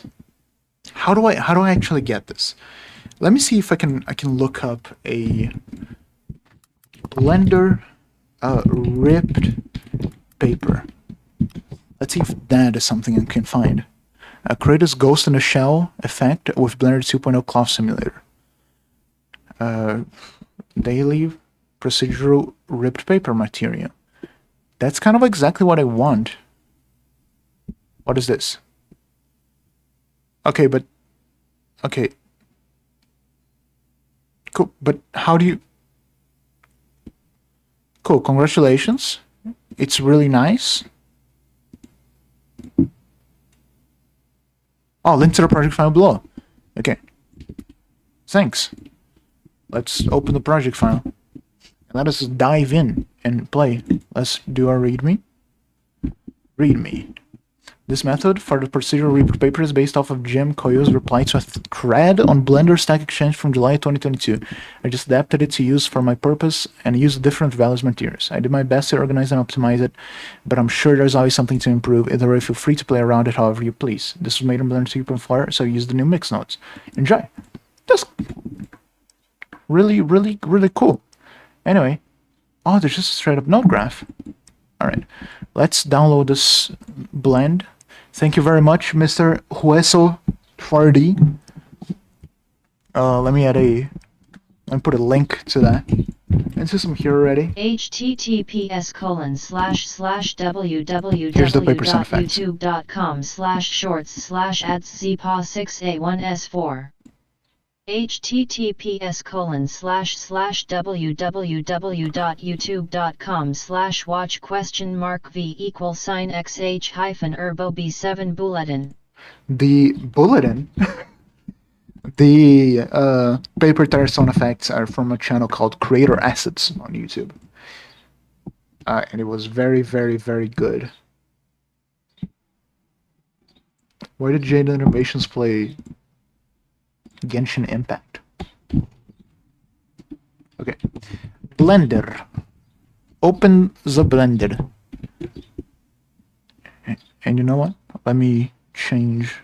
how do I actually get this? Let me see if I can look up a Blender ripped paper. Let's see if that is something I can find. Create this ghost in a shell effect with Blender 2.0 Cloth Simulator. Daily procedural ripped paper material. That's kind of exactly what I want. What is this? Okay, but... Okay. Cool, but how do you... Cool, congratulations. It's really nice. Oh, link to the project file below. Okay. Thanks. Let's open the project file. And let us dive in and play. Let's do our readme. Readme. This method for the procedural ripped paper is based off of Jim Coyo's reply to a thread on Blender Stack Exchange from July 2022. I just adapted it to use for my purpose and used different values materials. I did my best to organize and optimize it, but I'm sure there's always something to improve. Either way, feel free to play around it however you please. This was made in Blender 2.4, so use the new mix notes. Enjoy! That's really, really, really cool. Anyway, oh, there's just a straight up node graph. Alright, let's download this blend. Thank you very much, Mr. Hueso 4D. Let me put a link to that. And since I'm here already, https://www.youtube.com/shorts/ads/cpa6a1s4 https://www.youtube.com/watch?v=xh-erbo-b7 bulletin. the bulletin, the paper tire sound effects are from a channel called Creator Assets on YouTube. And it was very, very, very good. Why did Jade Innovations play Genshin Impact? Okay. Blender. Open the Blender. And you know what? Let me change.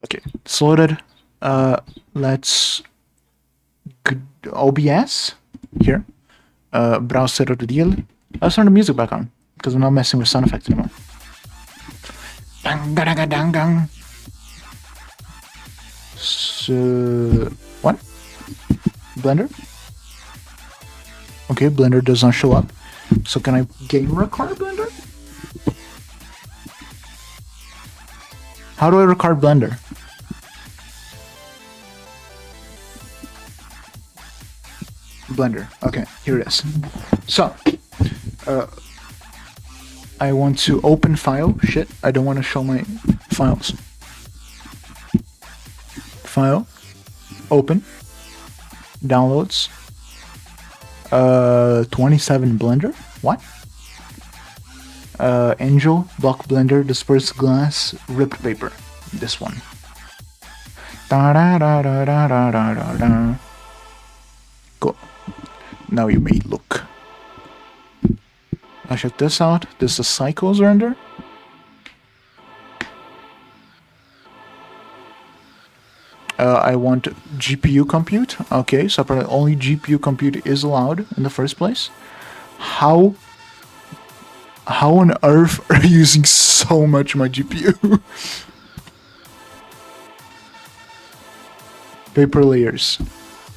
Okay, it's loaded. Let's OBS here. Browse tutorial. Let's turn the music back on because I'm not messing with sound effects anymore. So what? Blender. Okay, Blender does not show up. So can I game record Blender? How do I record Blender? Blender. Okay, here it is. So, I want to open file. Shit, I don't want to show my files. File. Open. Downloads. 27 Blender. What? Angel, block Blender, dispersed glass, ripped paper. This one. Da da da da da da da da. Cool. Now you may look. I'll check this out. This is a cycles render. I want GPU compute. Okay, so apparently only GPU compute is allowed in the first place. How on earth are you using so much of my GPU? Paper layers.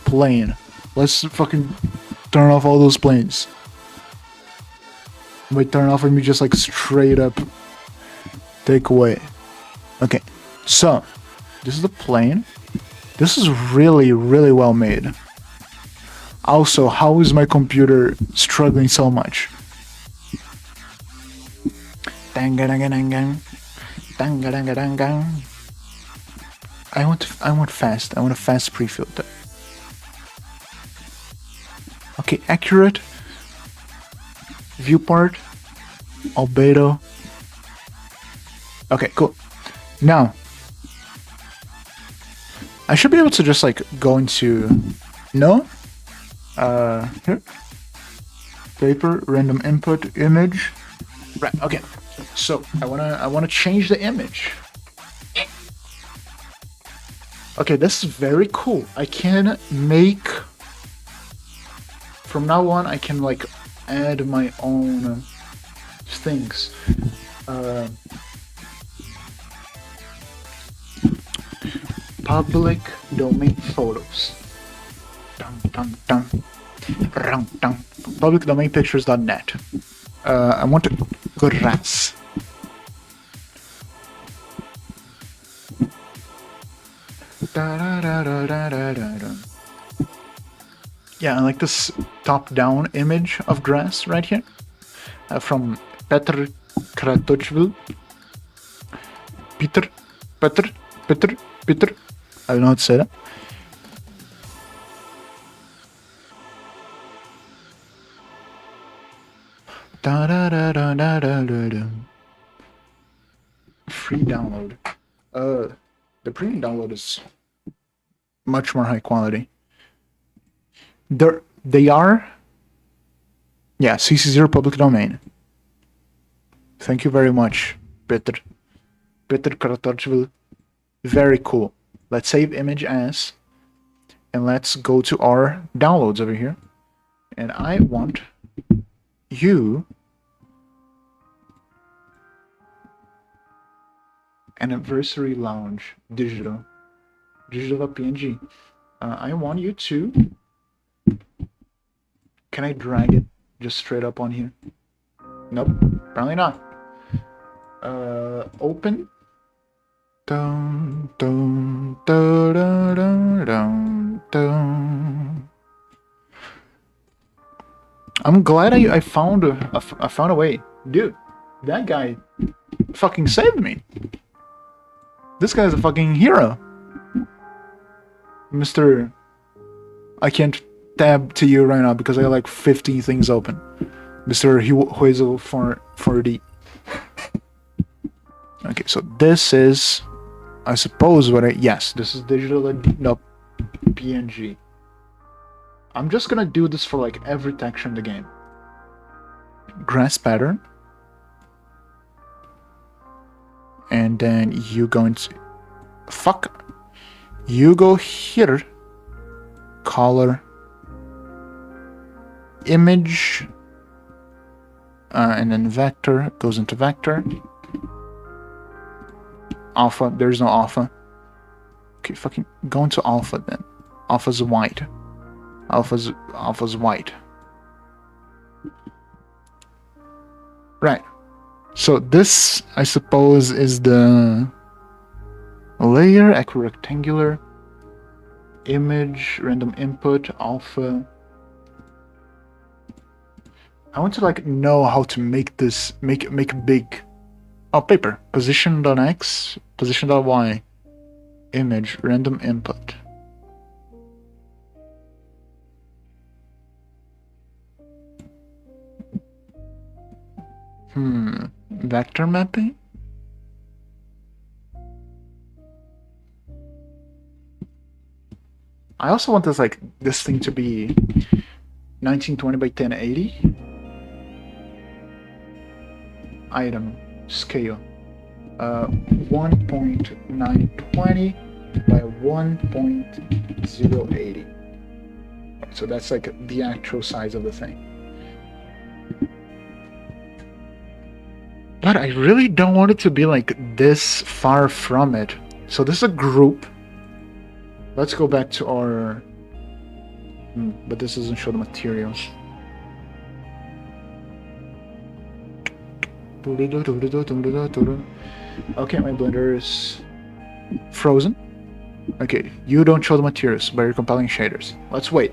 Plane. Let's fucking turn off all those planes. By turn off, I mean just like straight up take away. Okay, so this is the plane. This is really, really well made. Also, how is my computer struggling so much? I want fast. I want a fast pre-filter. Okay, accurate. Viewport. Albedo. Okay, cool. Now, I should be able to just like go into no. Here. Paper, random input, image. Right, okay. So I wanna change the image. Okay, this is very cool. I can make from now on I can like add my own things. Public domain photos. Dun, dun, dun. Dun, dun. Public domain pictures.net. I want to grass. Yeah, I like this top-down image of grass right here. From Petr Kratochvil. Peter. I don't know how to say that. Free download. The premium download is much more high quality. They are. Yeah, CC0 public domain. Thank you very much, Peter Kratochvil. Very cool. Let's save image as, and let's go to our downloads over here. And I want you anniversary lounge digital PNG. I want you to. Can I drag it just straight up on here? Nope, apparently not. Open. Dun, dun, dun, dun, dun, dun. I'm glad I found a way, dude. That guy fucking saved me. This guy's a fucking hero, Mr. I can't tab to you right now because I got like 15 things open. Mr. Huizel 4D. Okay, so this is, I suppose yes, this is digital, no, PNG. I'm just gonna do this for like every texture in the game. Grass pattern. And then you go into, you go here, color, image, and then vector, goes into vector. Alpha, there's no alpha. Okay, fucking go into alpha then. Alpha's white. Alpha's white. Right. So this, I suppose, is the layer, equirectangular, image, random input, alpha. I want to like know how to make this make big. Oh, paper. Position.x, position.y, image, random input. Vector mapping? I also want this thing to be 1920 by 1080. Item scale 1.920 by 1.080. So that's like the actual size of the thing. But I really don't want it to be like this far from it. So this is a group. Let's go back to our... but this doesn't show the materials. Okay, my Blender is frozen. Okay, you don't show the materials, but you're compiling shaders. Let's wait.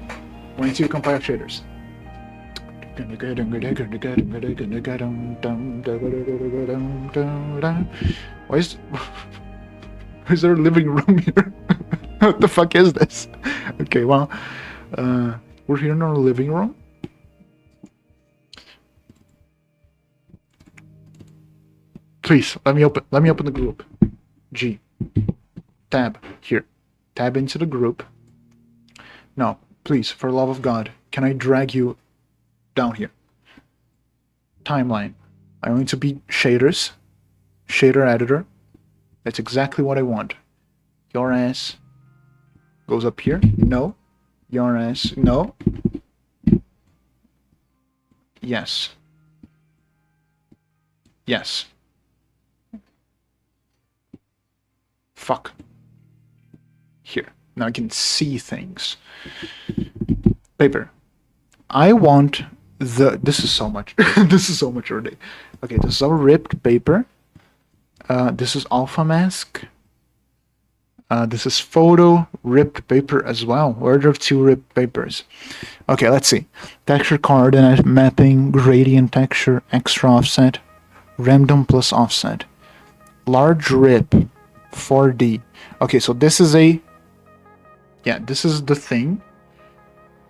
When you compile shaders. Why is there a living room here? What the fuck is this? Okay, well, we're here in our living room. Please let me open the group. G. Tab here. Tab into the group. No, please, for the love of God, can I drag you down here? Timeline. I want it to be shaders. Shader editor. That's exactly what I want. Your ass goes up here. No. Your ass. No. Yes. Yes. Fuck. Here. Now I can see things. Paper. I want the... This is so much. This is so much already. Okay, this is a ripped paper. This is alpha mask. This is photo ripped paper as well. Where are there two ripped papers? Okay, let's see. Texture coordinate mapping, gradient texture, extra offset, random plus offset. Large rip, 4D. Okay, so this is a... Yeah, this is the thing.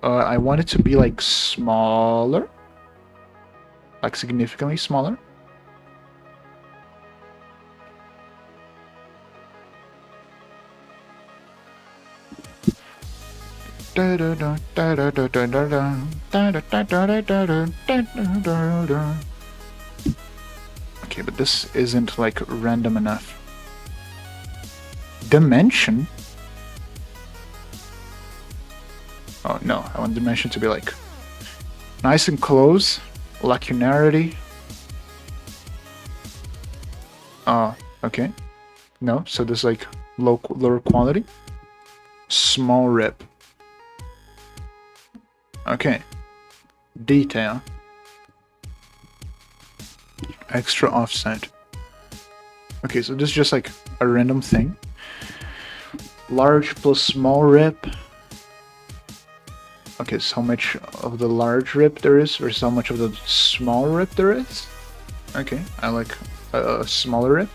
I want it to be like smaller. Like significantly smaller. Okay, but this isn't like random enough. Dimension? Oh no, I want dimension to be like nice and close. Lacunarity. Okay. No, so there's like lower quality. Small rip. Okay. Detail. Extra offset. Okay, so this is just like a random thing. Large plus small rip. Okay, so how much of the large rip there is versus how much of the small rip there is. Okay, I like a smaller rip.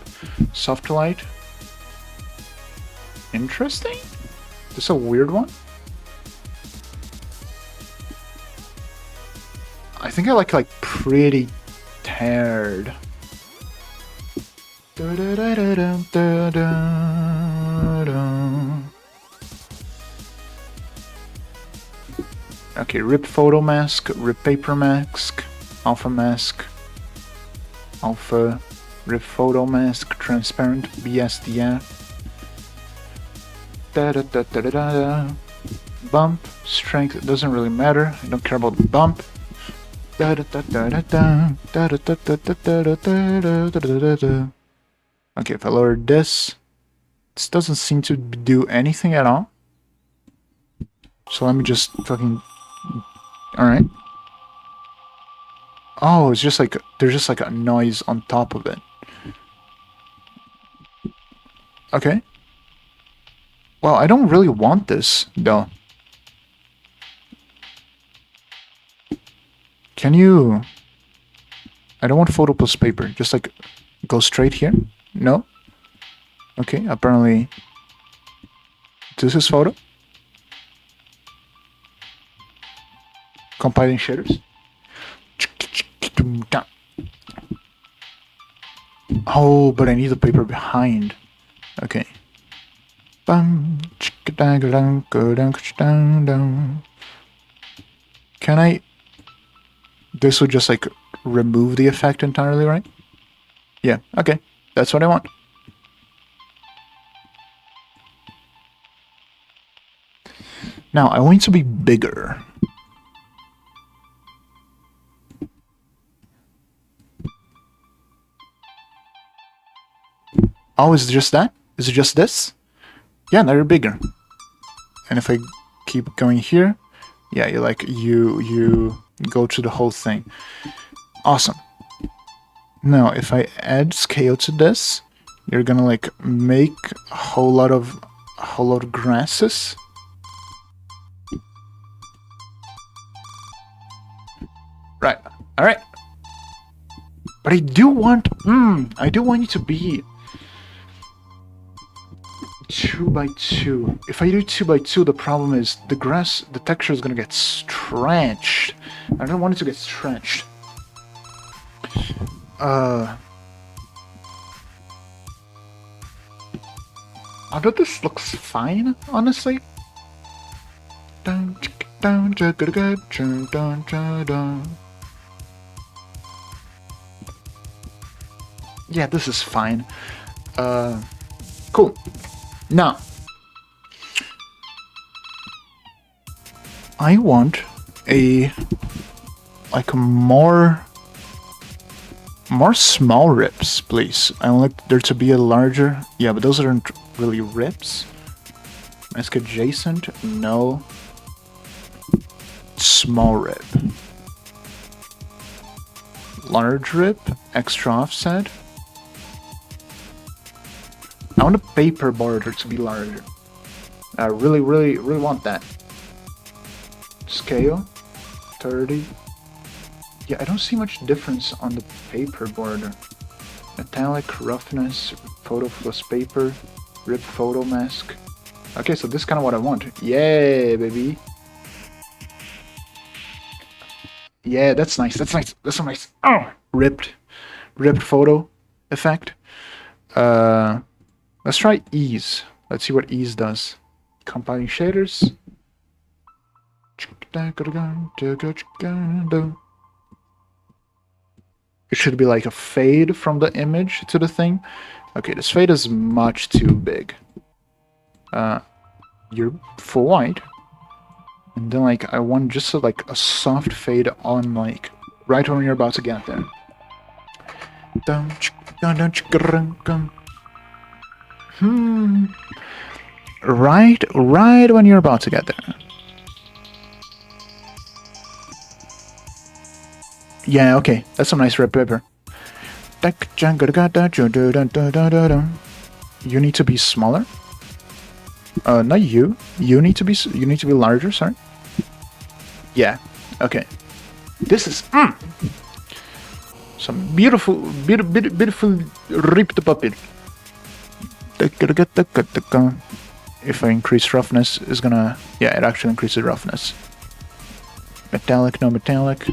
Soft light. Interesting. This is a weird one. I think I like pretty teared. Okay, rip photo mask, rip paper mask, alpha mask, alpha, rip photo mask, transparent, BSDF. Bump, strength, it doesn't really matter. I don't care about the bump. Okay, if I lower this doesn't seem to do anything at all. So let me just fucking... Alright. Oh, it's just like... There's just like a noise on top of it. Okay. Well, I don't really want this, though. Can you... I don't want photo plus paper. Just like... Go straight here? No? Okay, apparently... This is photo. Compiling shaders. Oh, but I need the paper behind. Okay. Can I... This would just like remove the effect entirely, right? Yeah, okay. That's what I want. Now, I want it to be bigger. Oh, is it just that? Is it just this? Yeah, now you're bigger. And if I keep going here, yeah, you go to the whole thing. Awesome. Now, if I add scale to this, you're gonna like make a whole lot of grasses. Right. All right. But I do want you to be 2 by 2. If I do 2 by 2, the problem is the texture is gonna get stretched. I don't want it to get stretched. I bet this looks fine, honestly. Yeah, this is fine. Cool. Now, I want a more small ribs, please. I want there to be a larger... Yeah, but those aren't really ribs. Mask adjacent, no. Small rib. Large rib, extra offset. I want a paper border to be larger. I really want that. Scale, 30. Yeah, I don't see much difference on the paper border. Metallic, roughness, photo plus paper, rip photo mask. Okay, so this is kind of what I want. Yay, baby. Yeah, that's nice. That's nice. That's so nice. Oh, ripped photo effect. Let's try ease. Let's see what ease does. Compiling shaders. It should be like a fade from the image to the thing. Okay, this fade is much too big. You're full white. And then like I want just like a soft fade on like right when you're about to get there. Right when you're about to get there. Yeah, okay, that's some nice red paper. You need to be smaller. Not you. You need to be larger. Sorry. Yeah. Okay. This is some beautiful ripped paper. If I increase roughness, is gonna... Yeah, it actually increases roughness. Metallic, no metallic.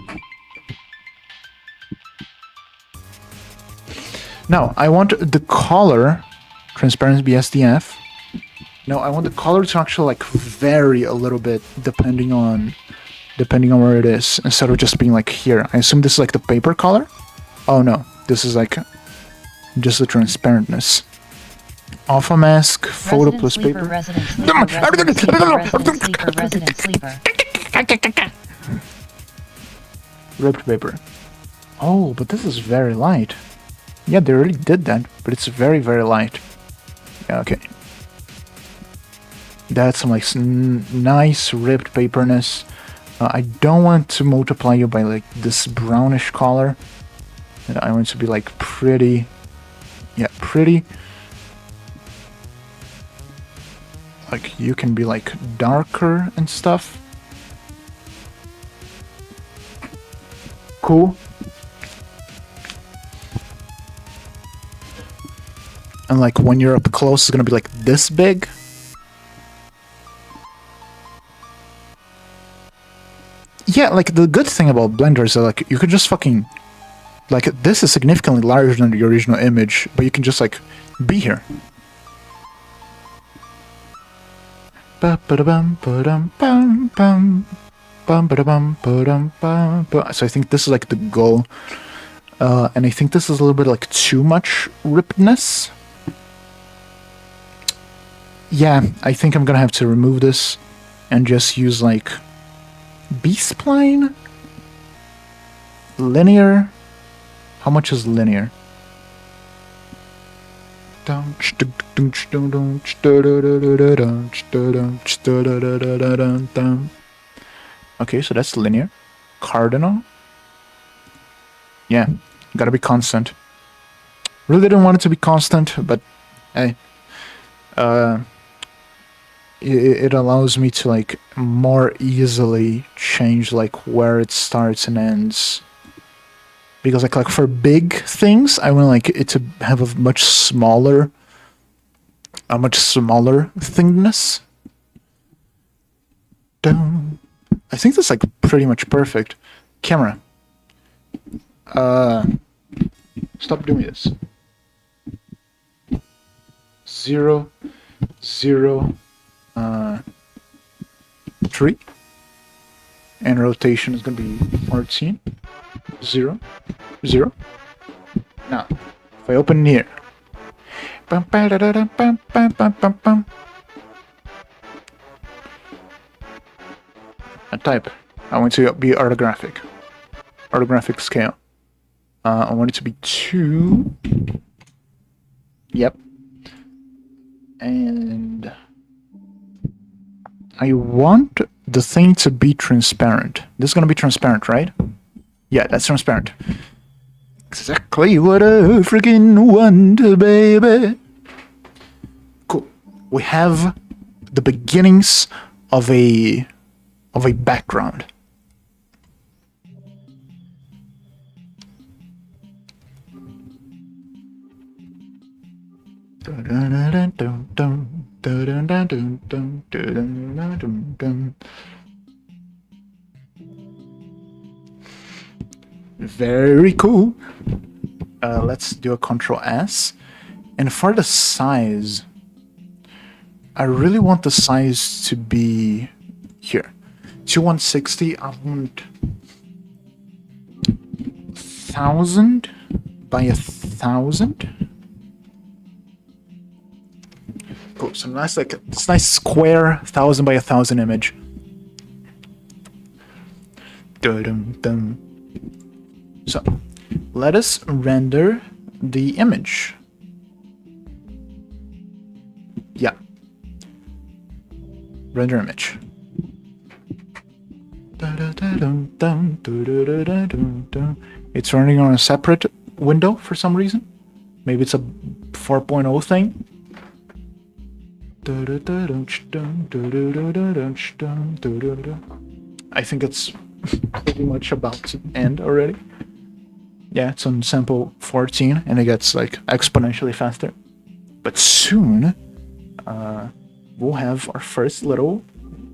Now, I want the color, transparency BSDF. No, I want the color to actually like vary a little bit depending on where it is, instead of just being like here. I assume this is like the paper color? Oh no, this is like just the transparentness. Alpha mask, photo Resident plus sleeper, paper. Resident sleeper, resident sleeper, resident sleeper, resident sleeper. Ripped paper. Oh, but this is very light. Yeah, they already did that, but it's very light. Yeah, okay. That's some like nice ripped paperness. I don't want to multiply you by like this brownish color. I want to be like pretty, yeah, pretty. Like you can be like darker and stuff. Cool. And like when you're up close, it's gonna be like this big. Yeah, like the good thing about Blender is that like you could just fucking, like this is significantly larger than the original image, but you can just like be here. So I think this is like the goal, and I think this is a little bit like too much rippedness. Yeah, I think I'm gonna have to remove this and just use like B-spline? Linear? How much is linear? Okay, so that's linear. Cardinal? Yeah, gotta be constant. Really didn't want it to be constant, but hey. It allows me to like more easily change like where it starts and ends. Because like for big things, I want like it to have a much smaller thingness. I think that's like pretty much perfect. Camera. Stop doing this. 0, 0, 3. And rotation is gonna be 14. 0, 0. Now, if I open here. A type. I want to be orthographic. Orthographic scale. I want it to be 2. Yep. And I want the thing to be transparent. This is gonna be transparent, right? Yeah, that's transparent. Exactly what I freaking want, baby. Cool. We have the beginnings of a background. Very cool. Let's do a Control S. And for the size, I really want the size to be here. 2160, I want 1000 by 1000. Cool. So nice, like this nice square 1000 by 1000 image. Dum-dum-dum. So let us render the image. Yeah. Render image. It's running on a separate window for some reason. Maybe it's a 4.0 thing. I think it's pretty much about to end already. Yeah, it's on sample 14 and it gets like exponentially faster. But soon, we'll have our first little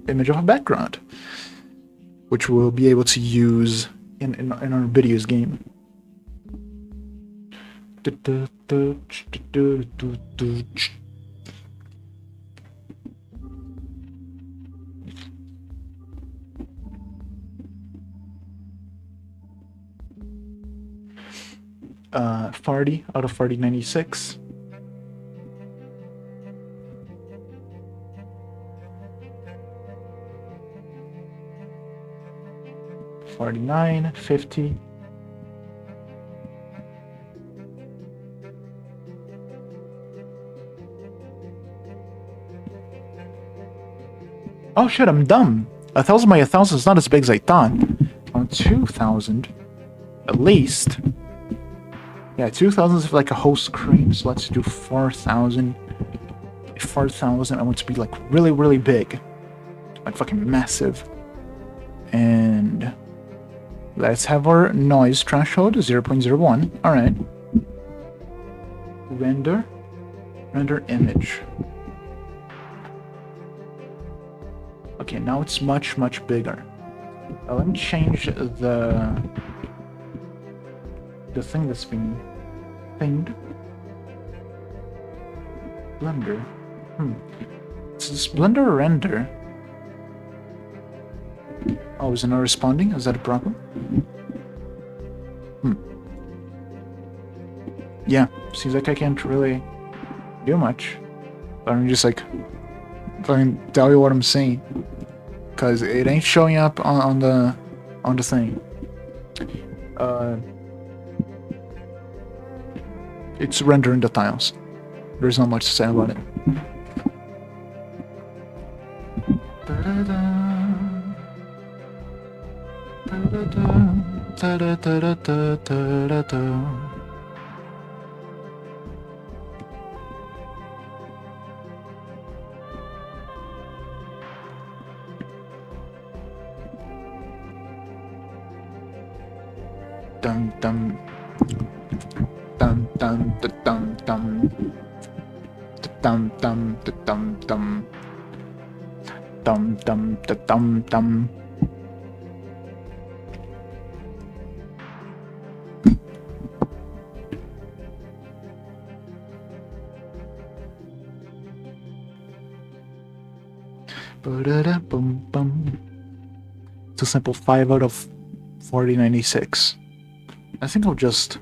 image of a background, which we'll be able to use in our videos game. Farty out of Farty 96. $49, 50. Oh shit, I'm dumb. 1,000 by 1,000 is not as big as I thought. On 2,000, at least. Yeah, 2,000 is like a whole screen, so let's do 4,000. 4,000, I want to be like really, really big. Like fucking massive. And let's have our noise threshold 0.01. Alright. Render image. Okay, now it's much, much bigger. Let me change the thing that's being pinged. Blender. Is this Blender or render? Oh, is it not responding? Is that a problem? Yeah, seems like I can't really do much. But I'm just like fucking tell you what I'm saying, cause it ain't showing up on the thing. It's rendering the tiles. There's not much to say about it. Dum dum dum dum dum dum dum dum dum dum dum dum dum dum. Boom bum. It's a simple 5 out of 4096. I think I'll just.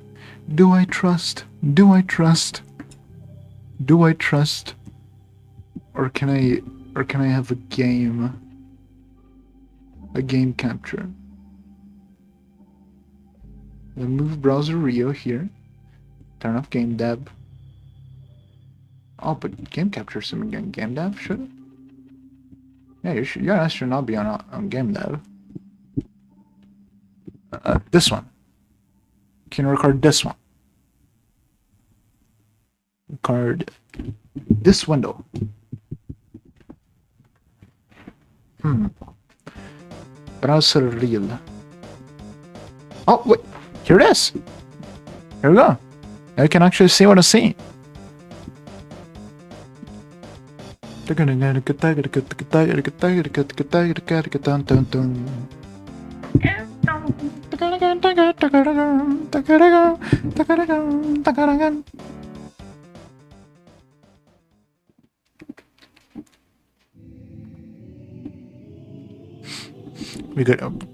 Do I trust? Do I trust? Do I trust? Or can I have a game capture? Move browser Rio here. Turn off gamedev. Oh, but game capture is in gamedev, should it? Yeah, you should. Yeah, that should not be on gamedev. This one. Can record this one. Record this window. Browser reel. Oh wait, here it is. Here we go. Now you can actually see what I'm seeing.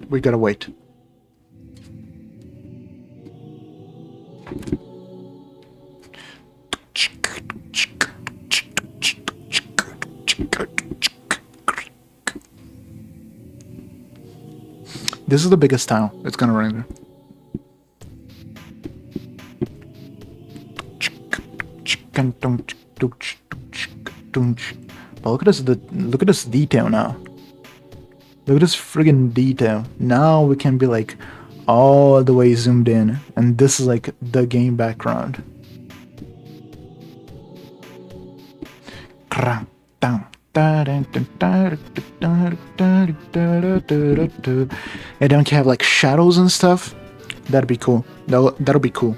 We gotta wait. This is the biggest tile it's gonna render. But look at this detail now. Look at this friggin' detail. Now we can be like all the way zoomed in, and this is like the game background. And don't you have like shadows and stuff? That'd be cool. That'll be cool.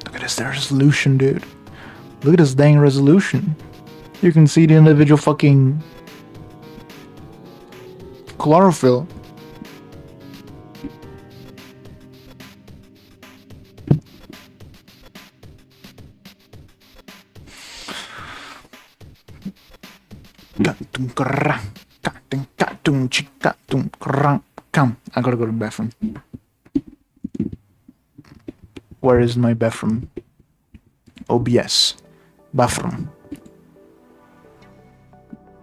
Look at this resolution, dude. Look at this dang resolution. You can see the individual fucking Chlorophyll. I gotta go to the bathroom. Where is my bathroom? OBS. Bathroom.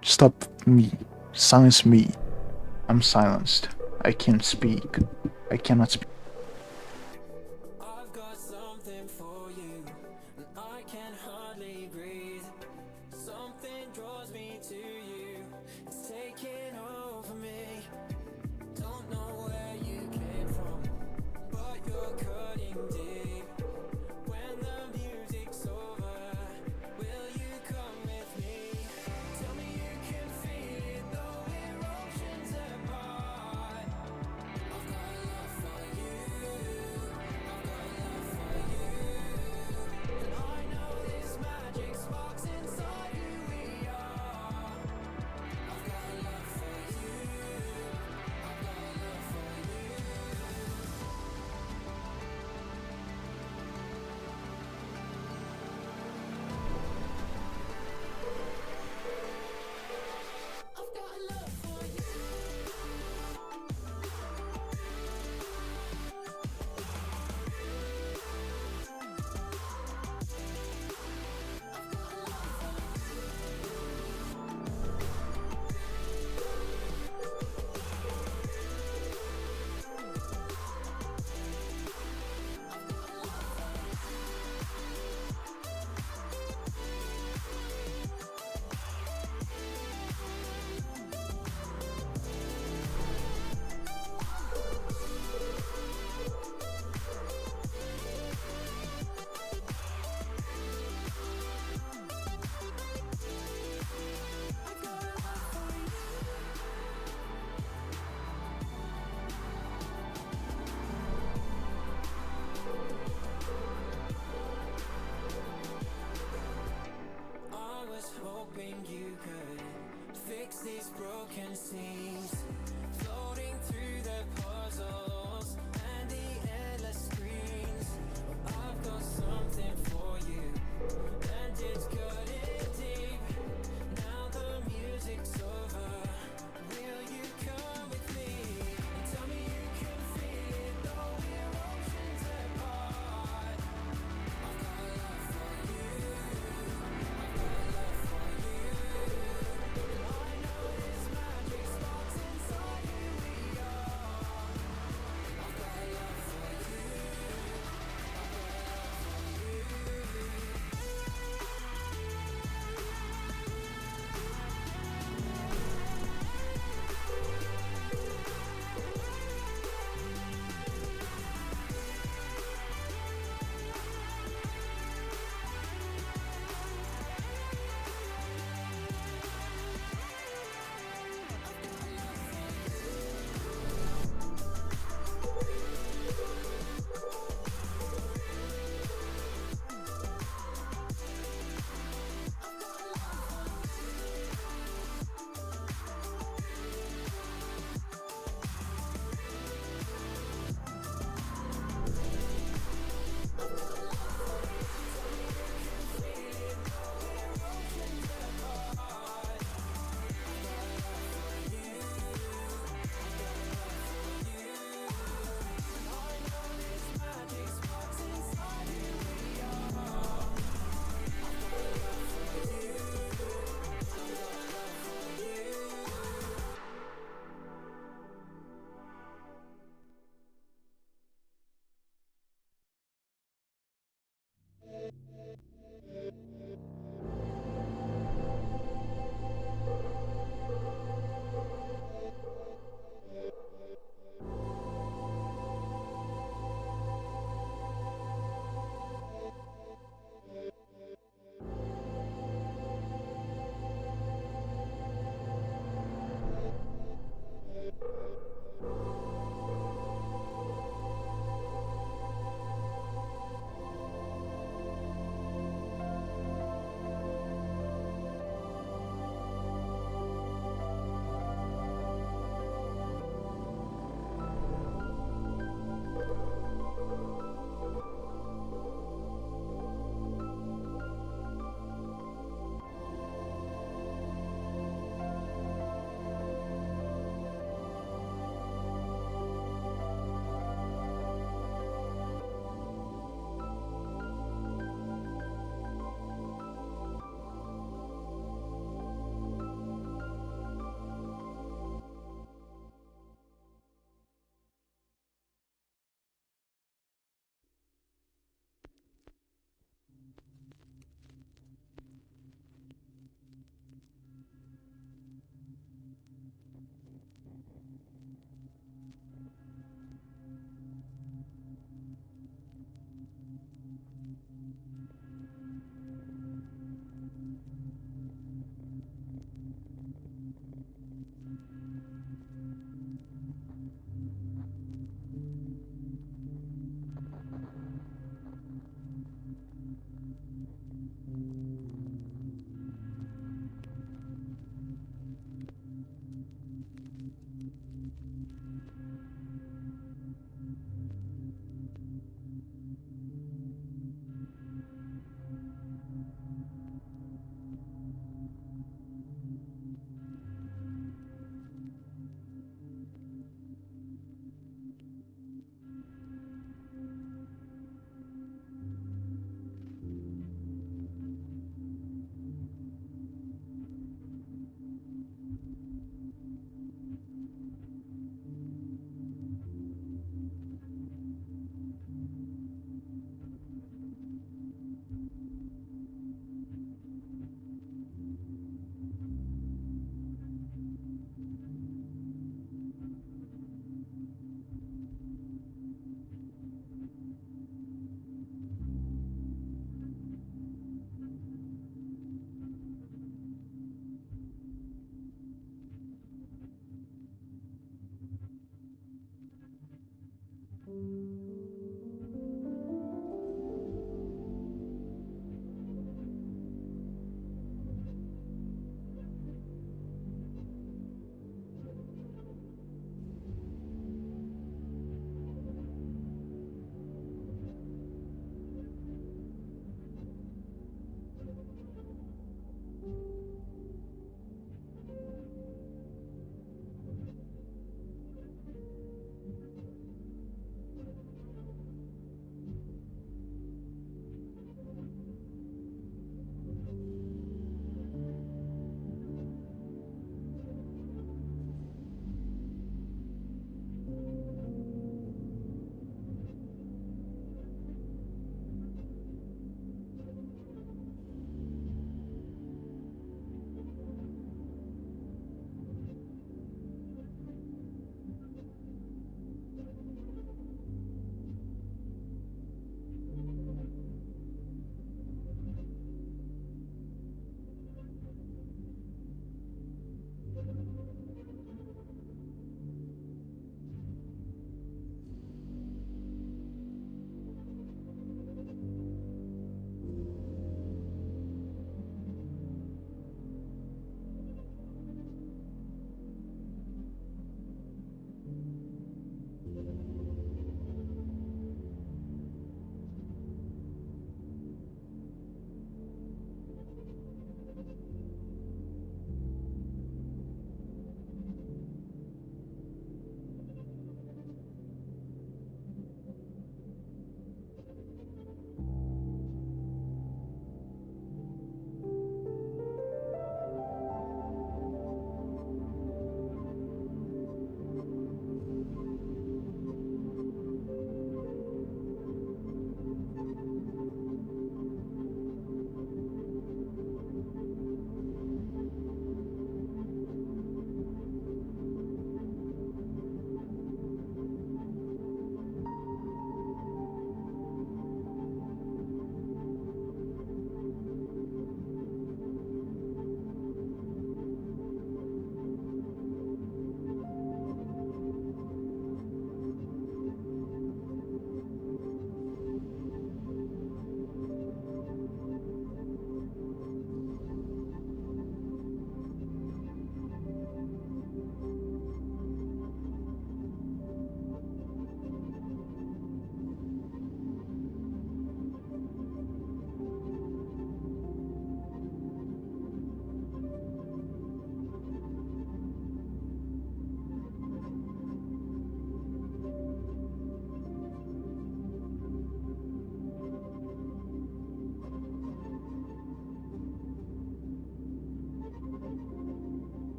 Stop me. Silence me. I'm silenced. I can't speak. I cannot speak. I've got something for you, and I can hardly breathe. Something draws me to you, it's taking over me. Don't know where you came from, but you're cutting deep. When the music's over, will you come with me? Tell me you can feel it, though we're oceans apart. I've got love for you.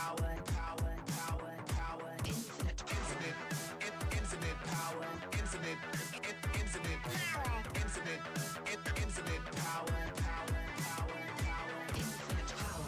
power, power, power, power, infinite, infinite, infinite power, infinite, infinite power, infinite, infinite power, power, power, power, infinite power.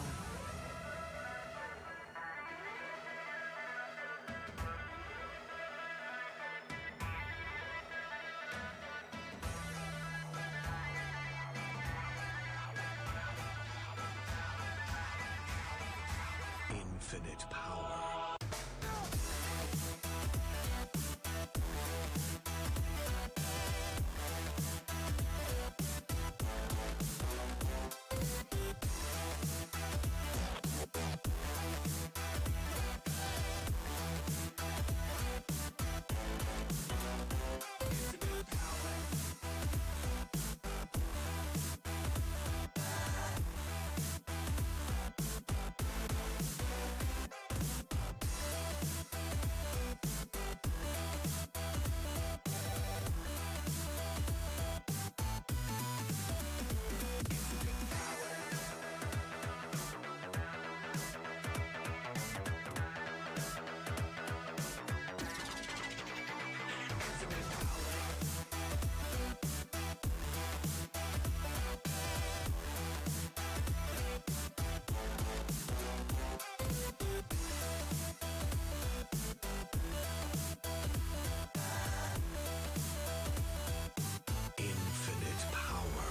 Infinite power.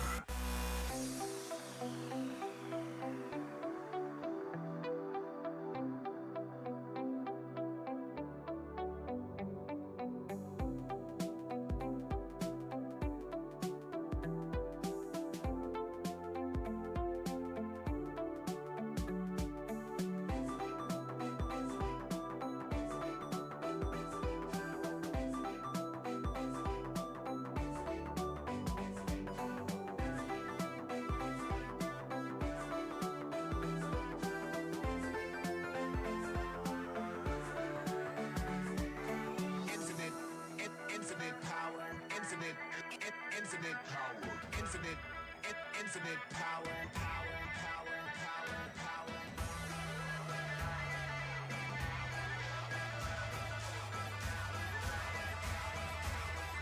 Infinite power, infinite, infinite power, infinite, infinite power, power, power, power, power.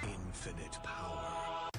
Infinite power.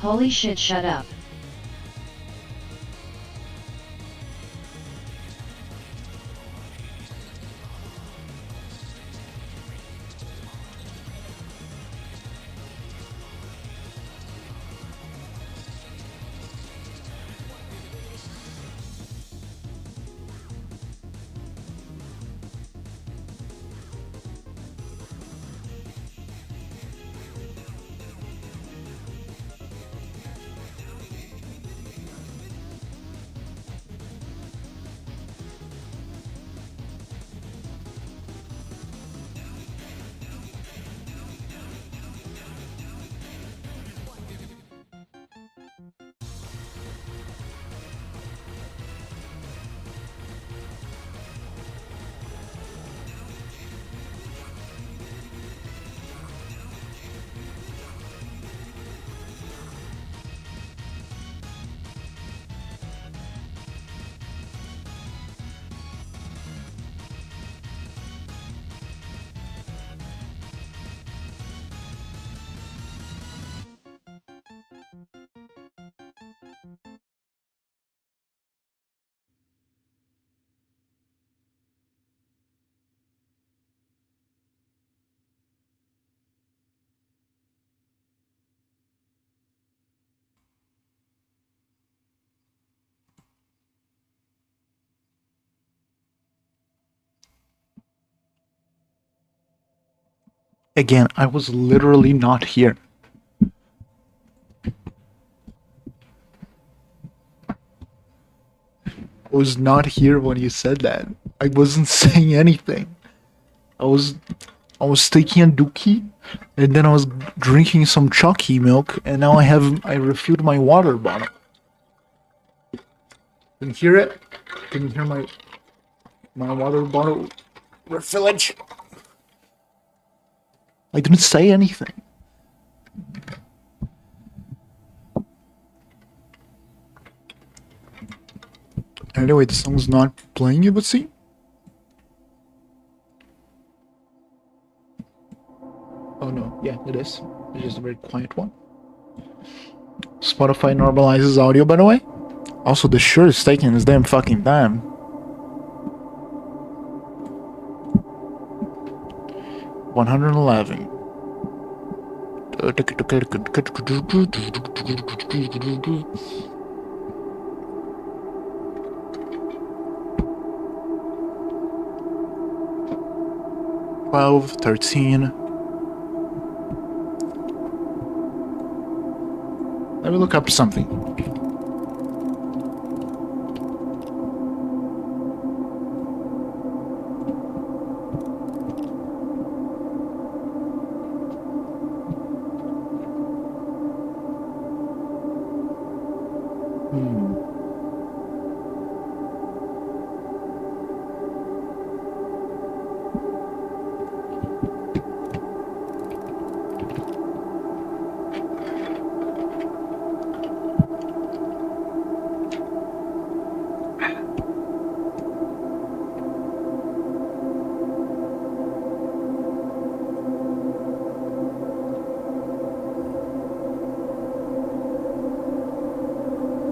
Holy shit, shut up. Again, I was literally not here. I was not here when you said that. I wasn't saying anything. I was taking a dookie, and then I was drinking some chalky milk, and now I refilled my water bottle. Can you hear it? Can you hear my water bottle refillage? I didn't say anything. Anyway, the song's not playing, you would see. Oh no, yeah, it is. It's just a very quiet one. Spotify normalizes audio, by the way. Also, the shirt is taking his damn fucking time. $111. $12, $13. Let me look up something.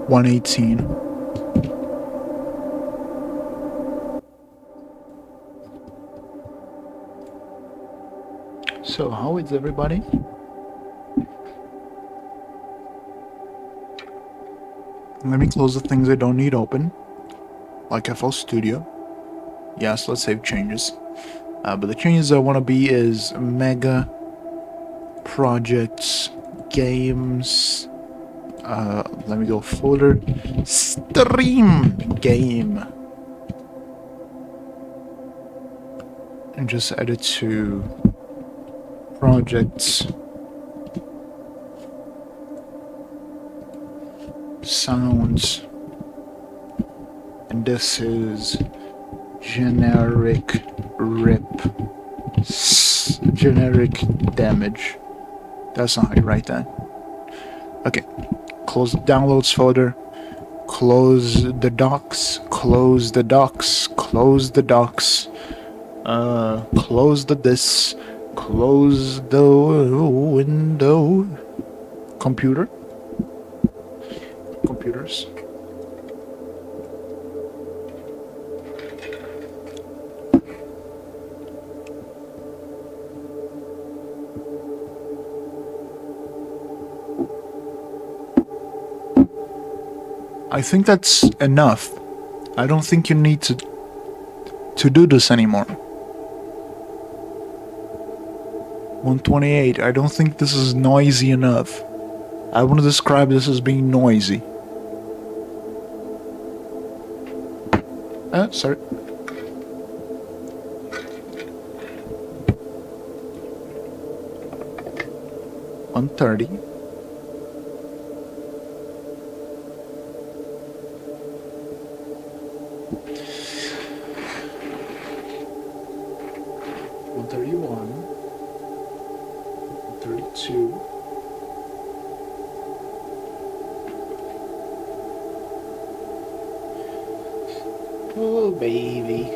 $118. So, how is everybody? Let me close the things I don't need open, like FL Studio. Yes, let's save changes. But the changes I want to be is mega projects, games. Let me go folder, stream game, and just add it to projects, sounds, and this is generic rip, generic damage. That's not how you write that. Okay. Close the downloads folder, close the docs, close the docs, close the docs, close the this, close the window, computer, computers. I think that's enough. I don't think you need to do this anymore. 128. I don't think this is noisy enough. I want to describe this as being noisy. Sorry. $130. $131. $132. Oh, baby.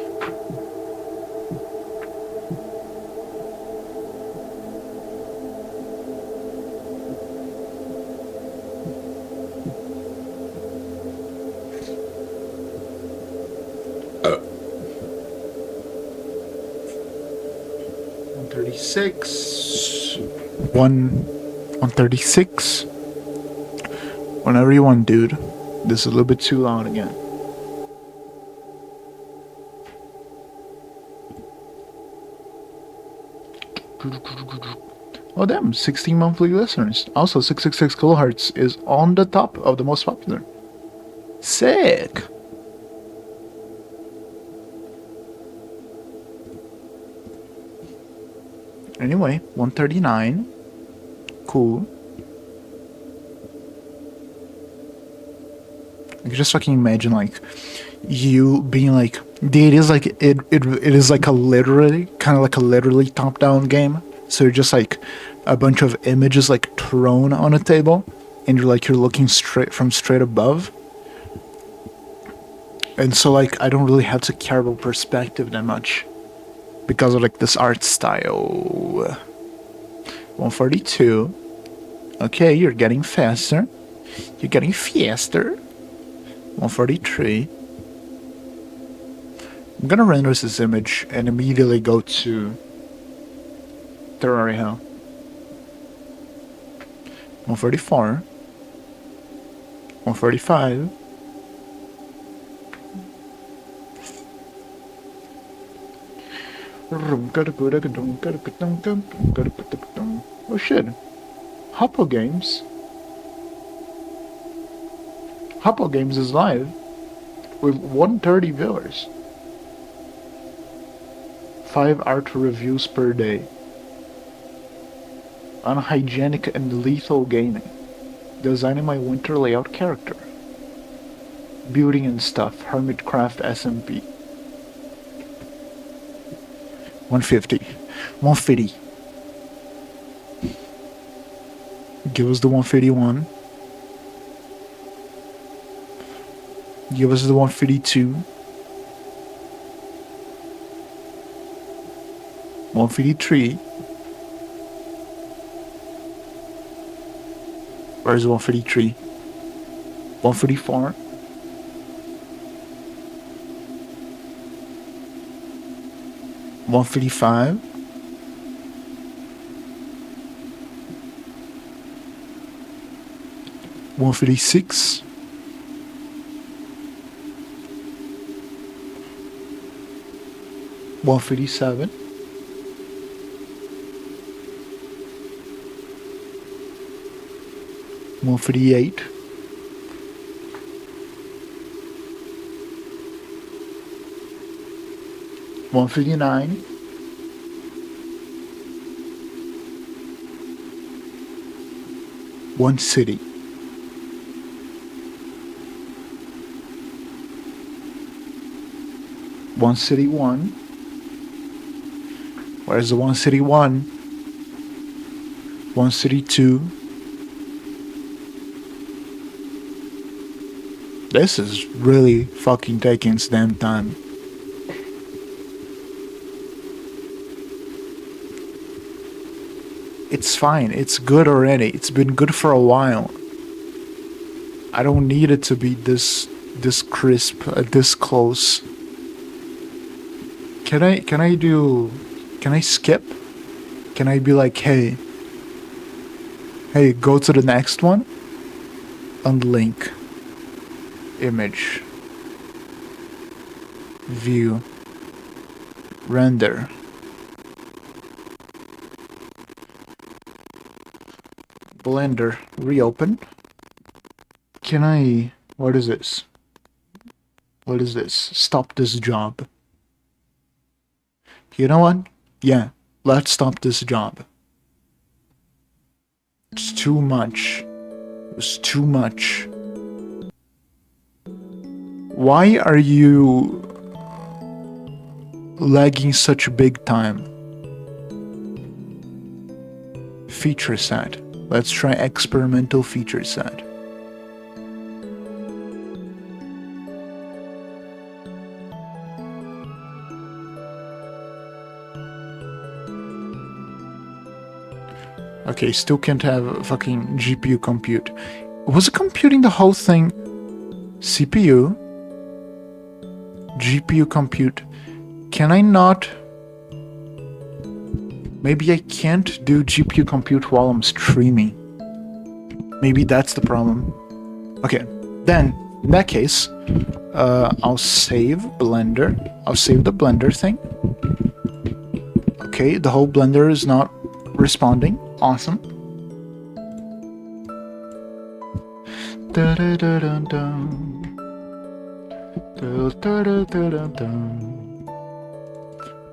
$136. 136. Whenever you want, dude. This is a little bit too loud again. Oh damn, 16 monthly listeners. Also, 666 kilohertz is on the top of the most popular. Sick! Anyway, 139. Cool. I can just fucking imagine like you being like it is like it is like a literally kind of like a literally top-down game. So you're just like a bunch of images like thrown on a table, and you're looking straight above. And so like I don't really have to care about perspective that much because of like this art style. 142. Okay, you're getting faster. You're getting faster. 143. I'm gonna render this image and immediately go to Terraria. 144. 145. Oh shit. Hoppo Games. Hoppo Games is live with 130 viewers. 5 art reviews per day. Unhygienic and lethal gaming. Designing my winter layout character. Building and stuff. Hermitcraft SMP. 150. 150. Give us the 151. Give us the 152. 153. Where's the 153? 154. 155. 156. 157. 158. 159. 1 city. 1 city 1. Where's the 1 city 1? 1 city 2. This is really fucking taking its damn time. It's fine. It's good already. It's been good for a while. I don't need it to be this crisp, this close. Can I skip? Can I be like, hey, go to the next one? Unlink. Image. View. Render. Blender. Reopen. Can I... What is this? What is this? Stop this job. You know what? Yeah, let's stop this job. It's too much. It's too much. Why are you lagging such big time? Feature set. Let's try experimental feature set. Okay, still can't have fucking GPU compute. Was it computing the whole thing? CPU? GPU compute. Can I not? Maybe I can't do GPU compute while I'm streaming. Maybe that's the problem. Okay, then, in that case, I'll save Blender. I'll save the Blender thing. Okay, the whole Blender is not responding. Awesome.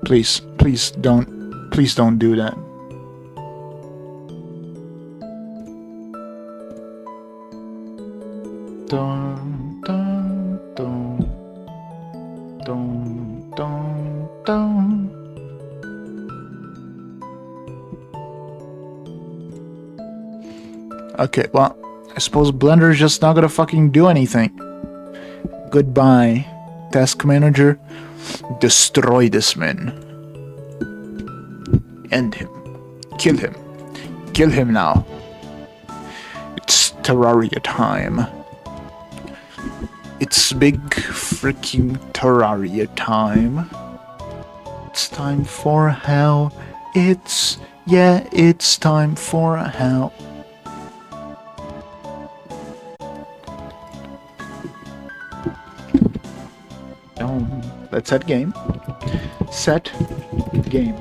Please don't do that. Dun, dun, dun. Dun, dun, dun. Okay, well, I suppose Blender is just not gonna fucking do anything. Goodbye, task manager. Destroy this man. End him. Kill him. Kill him now. It's Terraria time. It's big freaking Terraria time. It's time for hell. It's time for hell. Let's set game. Set game.